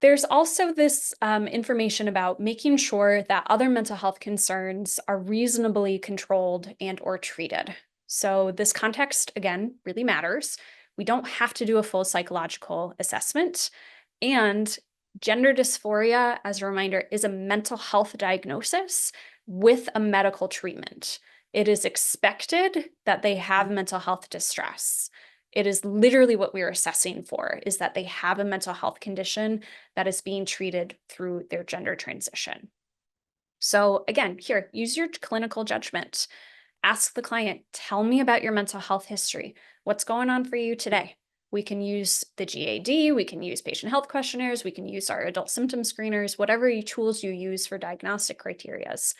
S3: There's also this information about making sure that other mental health concerns are reasonably controlled and or treated. So this context, again, really matters. We don't have to do a full psychological assessment. And gender dysphoria, as a reminder, is a mental health diagnosis with a medical treatment. It is expected that they have mental health distress. It is literally what we are assessing for, is that they have a mental health condition that is being treated through their gender transition. So again, here, use your clinical judgment. Ask the client, tell me about your mental health history. What's going on for you today? We can use the GAD, we can use patient health questionnaires, we can use our adult symptom screeners, whatever tools you use for diagnostic criterias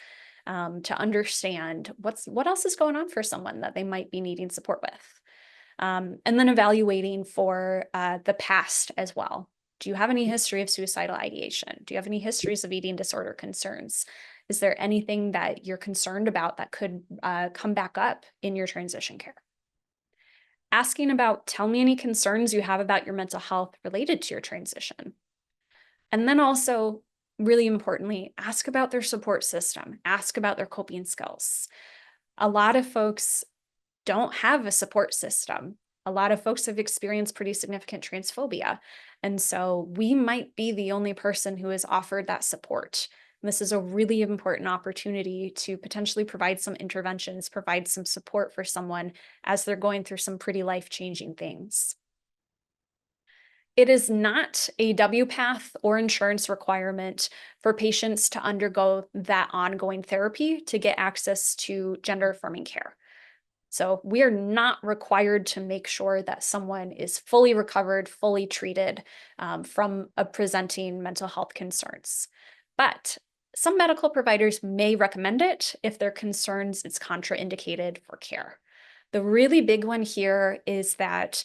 S3: to understand what else is going on for someone that they might be needing support with. And then evaluating for the past as well. Do you have any history of suicidal ideation? Do you have any histories of eating disorder concerns? Is there anything that you're concerned about that could come back up in your transition care? Asking about, tell me any concerns you have about your mental health related to your transition. And then also, really importantly, ask about their support system. Ask about their coping skills. A lot of folks don't have a support system. A lot of folks have experienced pretty significant transphobia. And so we might be the only person who is offered that support. And this is a really important opportunity to potentially provide some interventions, provide some support for someone as they're going through some pretty life-changing things. It is not a WPATH or insurance requirement for patients to undergo that ongoing therapy to get access to gender-affirming care. So we are not required to make sure that someone is fully recovered, fully treated from presenting mental health concerns. But some medical providers may recommend it if their concerns it's contraindicated for care. The really big one here is that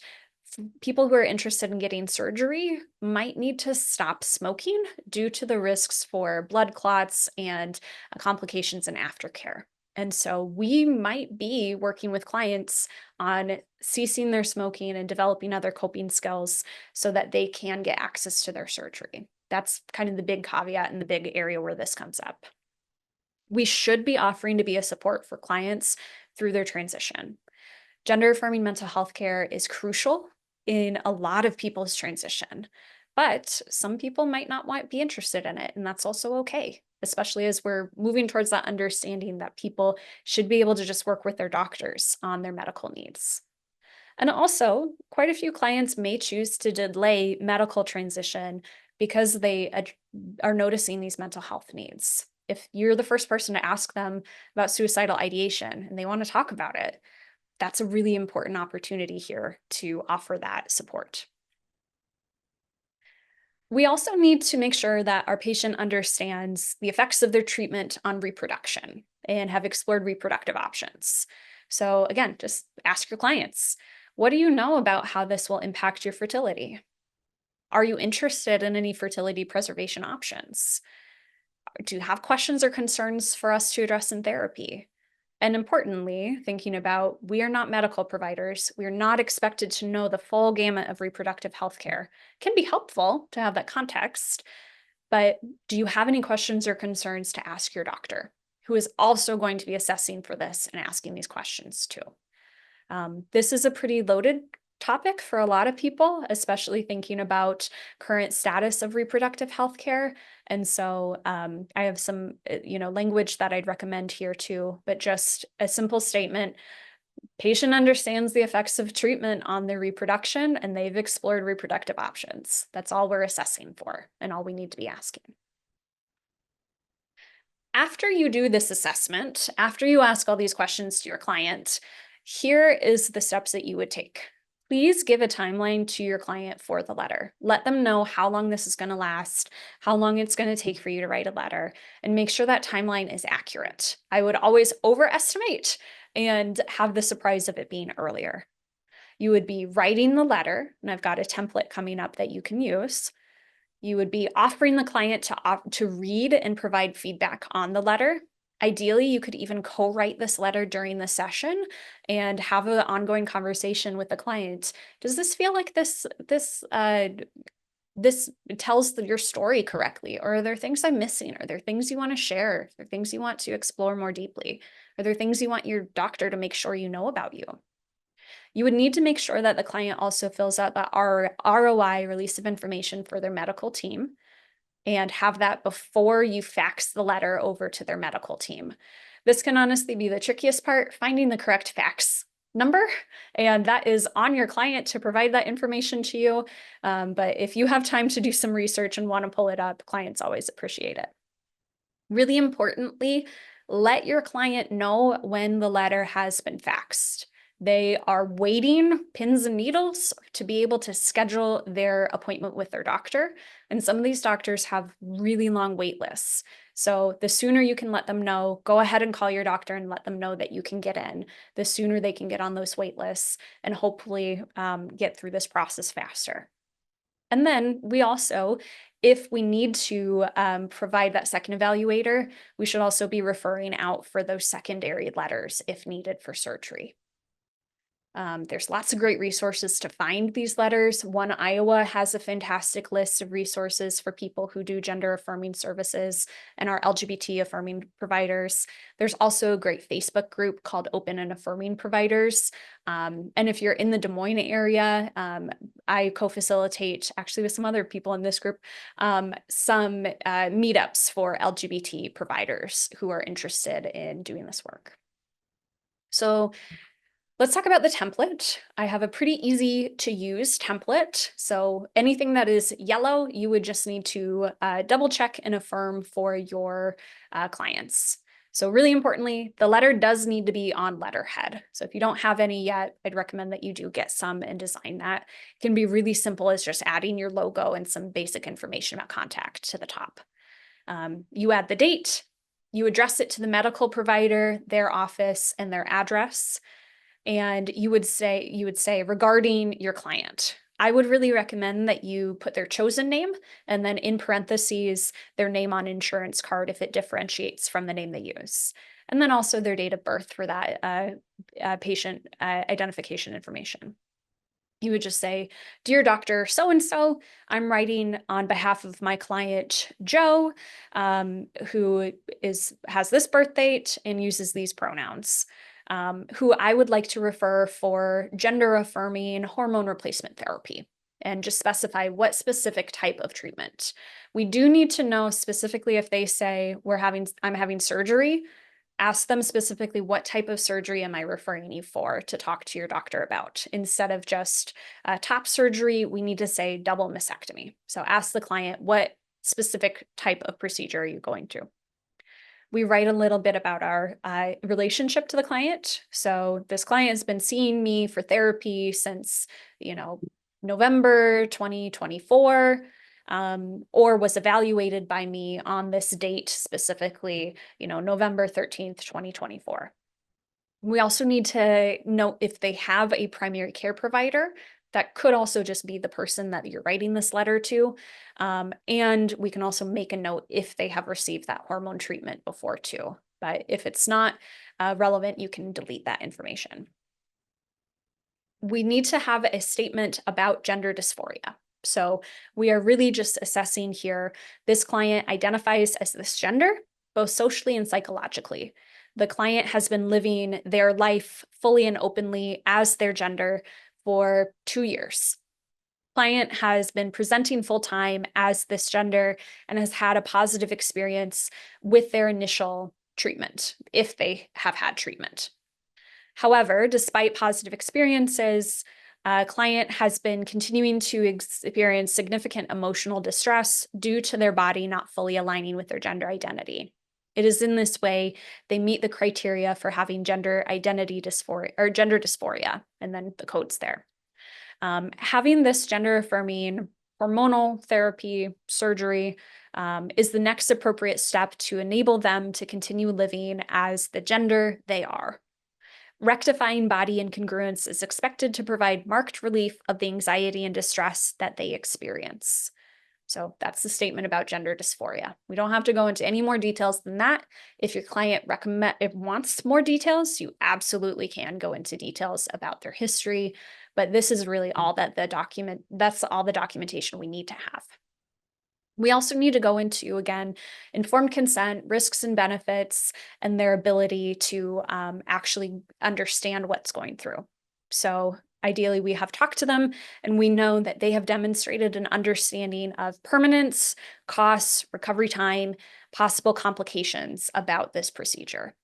S3: people who are interested in getting surgery might need to stop smoking due to the risks for blood clots and complications in aftercare. And so we might be working with clients on ceasing their smoking and developing other coping skills so that they can get access to their surgery. That's kind of the big caveat and the big area where this comes up. We should be offering to be a support for clients through their transition. Gender-affirming mental health care is crucial in a lot of people's transition, but some people might not be interested in it, and that's also okay, especially as we're moving towards that understanding that people should be able to just work with their doctors on their medical needs. And also, quite a few clients may choose to delay medical transition because they are noticing these mental health needs. If you're the first person to ask them about suicidal ideation and they want to talk about it, that's a really important opportunity here to offer that support. We also need to make sure that our patient understands the effects of their treatment on reproduction and have explored reproductive options. So again, just ask your clients, what do you know about how this will impact your fertility? Are you interested in any fertility preservation options? Do you have questions or concerns for us to address in therapy? And importantly, thinking about we are not medical providers. We are not expected to know the full gamut of reproductive health care. It can be helpful to have that context, but do you have any questions or concerns to ask your doctor, who is also going to be assessing for this and asking these questions too? This is a pretty loaded topic for a lot of people, especially thinking about current status of reproductive health care. And so I have some, language that I'd recommend here too, but just a simple statement. Patient understands the effects of treatment on their reproduction and they've explored reproductive options. That's all we're assessing for and all we need to be asking. After you do this assessment, after you ask all these questions to your client, here is the steps that you would take. Please give a timeline to your client for the letter. Let them know how long this is going to last, how long it's going to take for you to write a letter, and make sure that timeline is accurate. I would always overestimate and have the surprise of it being earlier. You would be writing the letter, and I've got a template coming up that you can use. You would be offering the client to read and provide feedback on the letter. Ideally, you could even co-write this letter during the session and have an ongoing conversation with the client. Does this feel like this tells your story correctly? Or are there things I'm missing? Are there things you want to share? Are there things you want to explore more deeply? Are there things you want your doctor to make sure you know about you? You would need to make sure that the client also fills out the ROI, release of information, for their medical team, and have that before you fax the letter over to their medical team. This can honestly be the trickiest part, finding the correct fax number, and that is on your client to provide that information to you. But if you have time to do some research and want to pull it up, clients always appreciate it. Really importantly, let your client know when the letter has been faxed. They are waiting pins and needles to be able to schedule their appointment with their doctor. And some of these doctors have really long wait lists. So the sooner you can let them know, go ahead and call your doctor and let them know that you can get in, the sooner they can get on those wait lists and hopefully get through this process faster. And then we also, if we need to provide that second evaluator, we should also be referring out for those secondary letters if needed for surgery. There's lots of great resources to find these letters. One Iowa has a fantastic list of resources for people who do gender-affirming services and are LGBT-affirming providers. There's also a great Facebook group called Open and Affirming Providers. And if you're in the Des Moines area, I co-facilitate, actually with some other people in this group, some meetups for LGBT providers who are interested in doing this work. So let's talk about the template. I have a pretty easy to use template. So anything that is yellow, you would just need to double check and affirm for your clients. So really importantly, the letter does need to be on letterhead. So if you don't have any yet, I'd recommend that you do get some and design that. It can be really simple as just adding your logo and some basic information about contact to the top. You add the date, you address it to the medical provider, their office, and their address. And you would say regarding your client, I would really recommend that you put their chosen name and then in parentheses, their name on insurance card if it differentiates from the name they use. And then also their date of birth for that patient identification information. You would just say, "Dear Dr. So-and-so, I'm writing on behalf of my client, Joe, who has this birth date and uses these pronouns, who I would like to refer for gender-affirming hormone replacement therapy." And just specify what specific type of treatment. We do need to know specifically if they say, I'm having surgery. Ask them specifically, what type of surgery am I referring you for, to talk to your doctor about. Instead of just top surgery, we need to say double mastectomy. So ask the client, what specific type of procedure are you going to? We write a little bit about our relationship to the client. So this client has been seeing me for therapy since, November 2024. Or was evaluated by me on this date specifically, November 13th, 2024. We also need to note if they have a primary care provider. That could also just be the person that you're writing this letter to. And we can also make a note if they have received that hormone treatment before too. But if it's not relevant, you can delete that information. We need to have a statement about gender dysphoria. So we are really just assessing here, this client identifies as this gender, both socially and psychologically. The client has been living their life fully and openly as their gender for 2 years. Client has been presenting full-time as this gender and has had a positive experience with their initial treatment, if they have had treatment. However, despite positive experiences, client has been continuing to experience significant emotional distress due to their body not fully aligning with their gender identity. It is in this way they meet the criteria for having gender identity dysphoria or gender dysphoria, and then the codes there. Having this gender-affirming hormonal therapy surgery is the next appropriate step to enable them to continue living as the gender they are. Rectifying body incongruence is expected to provide marked relief of the anxiety and distress that they experience. So that's the statement about gender dysphoria. We don't have to go into any more details than that. If your client wants more details, you absolutely can go into details about their history, but this is really all that that's all the documentation we need to have. We also need to go into, again, informed consent, risks and benefits, and their ability to actually understand what's going through. So ideally, we have talked to them and we know that they have demonstrated an understanding of permanence, costs, recovery time, possible complications about this procedure.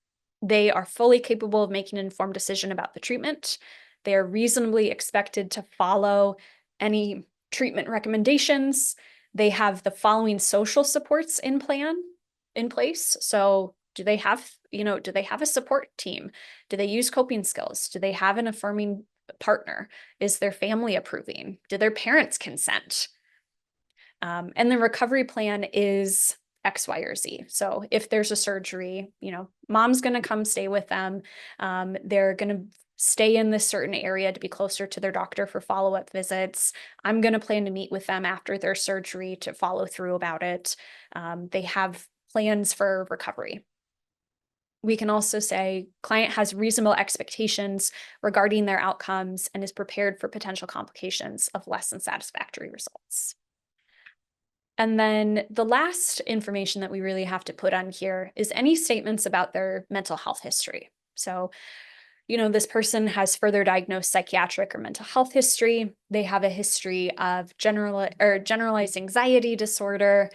S3: They are fully capable of making an informed decision about the treatment. They are reasonably expected to follow any treatment recommendations. They have the following social supports in place. So do they have a support team? Do they use coping skills? Do they have an affirming partner? Is their family approving? Do their parents consent? And the recovery plan is X, Y, or Z. So if there's a surgery, mom's going to come stay with them. They're going to stay in this certain area to be closer to their doctor for follow-up visits. I'm going to plan to meet with them after their surgery to follow through about it. They have plans for recovery. We can also say client has reasonable expectations regarding their outcomes and is prepared for potential complications of less than satisfactory results. And then the last information that we really have to put on here is any statements about their mental health history. So this person has further diagnosed psychiatric or mental health history. They have a history of generalized anxiety disorder.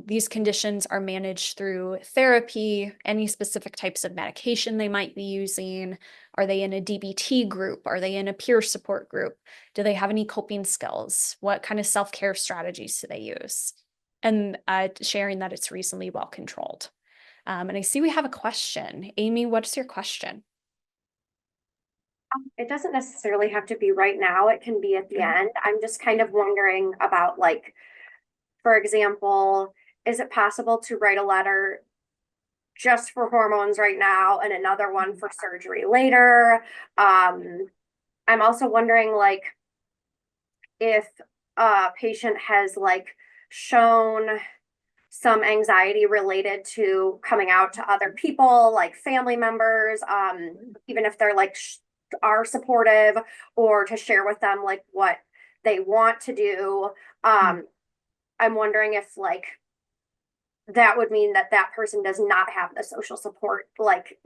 S3: These conditions are managed through therapy, any specific types of medication they might be using. Are they in a DBT group? Are they in a peer support group? Do they have any coping skills? What kind of self-care strategies do they use? And sharing that it's reasonably well controlled. And I see we have a question. Amy, what's your question?
S4: It doesn't necessarily have to be right now. It can be at the end. I'm just kind of wondering about, like, for example, is it possible to write a letter just for hormones right now and another one for surgery later? I'm also wondering, like, if a patient has like shown some anxiety related to coming out to other people, like family members, even if they're like are supportive, or to share with them like what they want to do. I'm wondering if like that would mean that that person does not have the social support like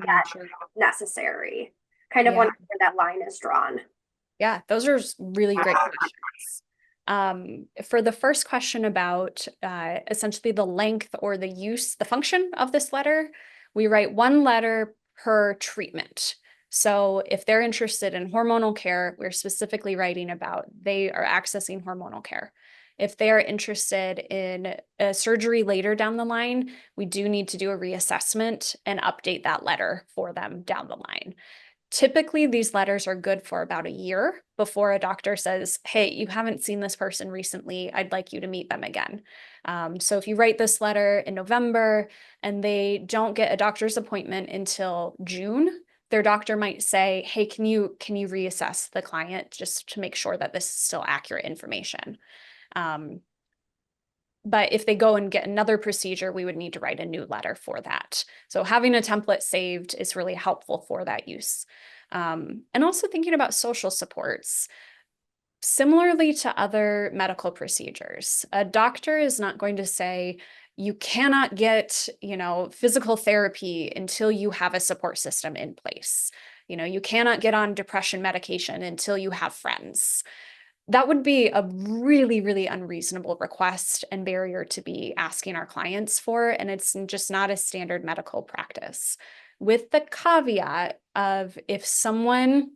S4: that
S3: Sure.
S4: necessary. Kind of wondering where that line is drawn.
S3: Yeah, those are really great questions. For the first question about essentially the length or the use, the function of this letter, we write one letter per treatment. So if they're interested in hormonal care, we're specifically writing about they are accessing hormonal care. If they are interested in a surgery later down the line, we do need to do a reassessment and update that letter for them down the line. Typically, these letters are good for about a year before a doctor says, hey, you haven't seen this person recently. I'd like you to meet them again. So if you write this letter in November and they don't get a doctor's appointment until June, their doctor might say, hey, can you reassess the client just to make sure that this is still accurate information? But if they go and get another procedure, we would need to write a new letter for that. So having a template saved is really helpful for that use. And also thinking about social supports. Similarly to other medical procedures, a doctor is not going to say, you cannot get, physical therapy until you have a support system in place. You cannot get on depression medication until you have friends. That would be a really, really unreasonable request and barrier to be asking our clients for, and it's just not a standard medical practice. With the caveat of if someone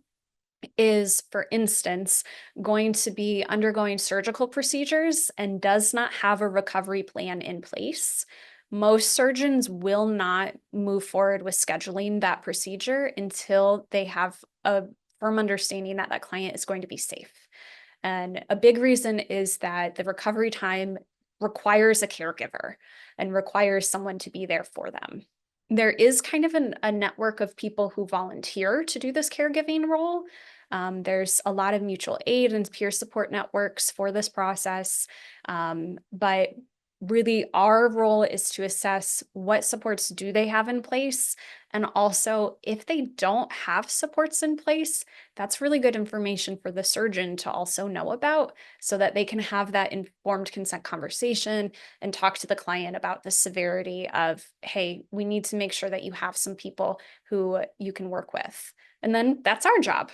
S3: is, for instance, going to be undergoing surgical procedures and does not have a recovery plan in place, most surgeons will not move forward with scheduling that procedure until they have a firm understanding that that client is going to be safe. And a big reason is that the recovery time requires a caregiver and requires someone to be there for them. There is kind of a network of people who volunteer to do this caregiving role. There's a lot of mutual aid and peer support networks for this process. But really our role is to assess what supports do they have in place. And also, if they don't have supports in place, that's really good information for the surgeon to also know about so that they can have that informed consent conversation and talk to the client about the severity of, hey, we need to make sure that you have some people who you can work with. And then that's our job.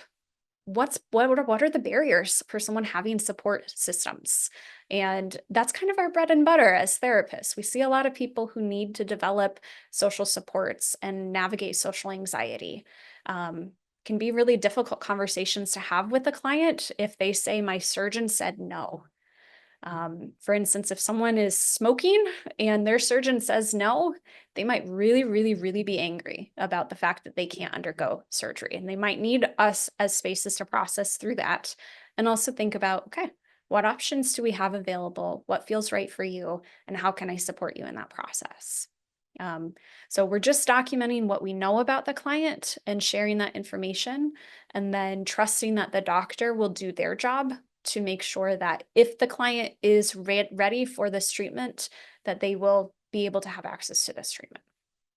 S3: What are the barriers for someone having support systems? And that's kind of our bread and butter as therapists. We see a lot of people who need to develop social supports and navigate social anxiety. Can be really difficult conversations to have with a client if they say, my surgeon said no. For instance, if someone is smoking and their surgeon says no, they might really, really, really be angry about the fact that they can't undergo surgery. And they might need us as spaces to process through that and also think about, okay, what options do we have available? What feels right for you? And how can I support you in that process? So we're just documenting what we know about the client and sharing that information, and then trusting that the doctor will do their job to make sure that if the client is ready for this treatment, that they will be able to have access to this treatment.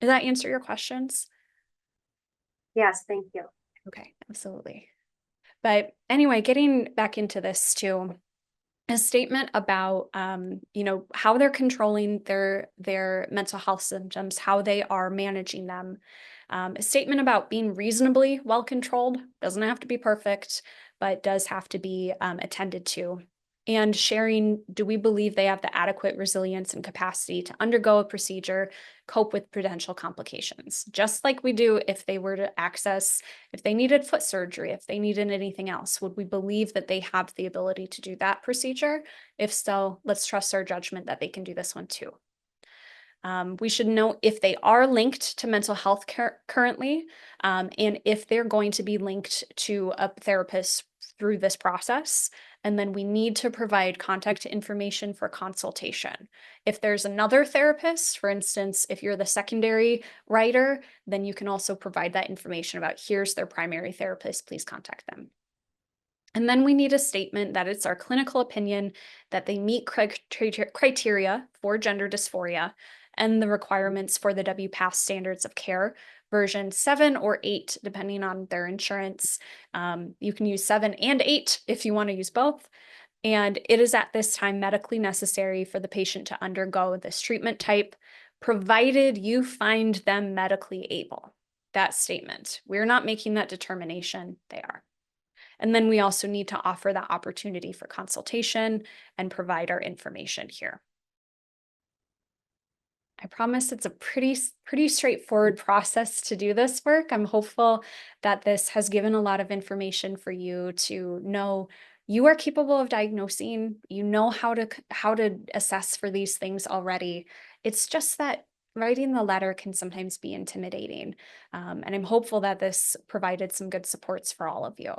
S3: Does that answer your questions?
S4: Yes, thank you.
S3: Okay, absolutely. But anyway, getting back into this too, a statement about how they're controlling their mental health symptoms, how they are managing them. A statement about being reasonably well controlled, doesn't have to be perfect, but does have to be attended to. And sharing, do we believe they have the adequate resilience and capacity to undergo a procedure, cope with potential complications, just like we do if they were to access, if they needed foot surgery, if they needed anything else, would we believe that they have the ability to do that procedure? If so, let's trust our judgment that they can do this one too. We should know if they are linked to mental health care currently, and if they're going to be linked to a therapist through this process. And then we need to provide contact information for consultation. If there's another therapist, for instance, if you're the secondary writer, then you can also provide that information about here's their primary therapist, please contact them. And then we need a statement that it's our clinical opinion that they meet criteria for gender dysphoria and the requirements for the WPATH standards of care, version 7 or 8, depending on their insurance. You can use 7 and 8 if you want to use both. And it is at this time medically necessary for the patient to undergo this treatment type, provided you find them medically able. That statement. We're not making that determination, they are. And then we also need to offer that opportunity for consultation and provide our information here. I promise it's a pretty straightforward process to do this work. I'm hopeful that this has given a lot of information for you to know you are capable of diagnosing, you know how to assess for these things already. It's just that writing the letter can sometimes be intimidating. And I'm hopeful that this provided some good supports for all of you.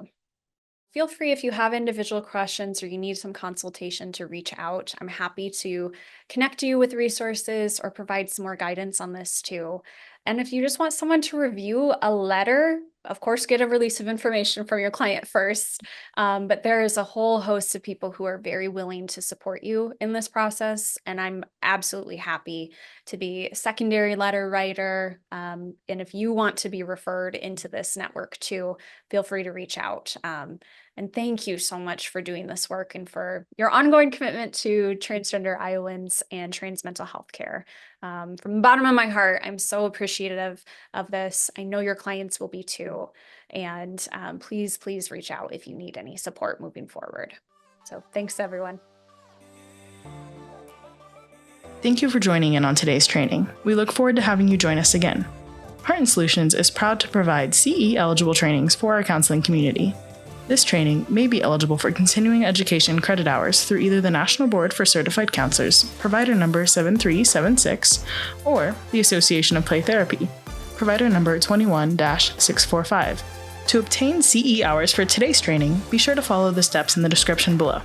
S3: Feel free if you have individual questions or you need some consultation to reach out. I'm happy to connect you with resources or provide some more guidance on this too. And if you just want someone to review a letter, of course, get a release of information from your client first. But there is a whole host of people who are very willing to support you in this process. And I'm absolutely happy to be a secondary letter writer. And if you want to be referred into this network too, feel free to reach out. And thank you so much for doing this work and for your ongoing commitment to transgender Iowans and trans mental health care. From the bottom of my heart, I'm so appreciative of this. I know your clients will be too. And please reach out if you need any support moving forward. So thanks, everyone.
S1: Thank you for joining in on today's training. We look forward to having you join us again. Heart & Solutions is proud to provide CE-eligible trainings for our counseling community. This training may be eligible for continuing education credit hours through either the National Board for Certified Counselors, provider number 7376, or the Association of Play Therapy, provider number 21-645. To obtain CE hours for today's training, be sure to follow the steps in the description below.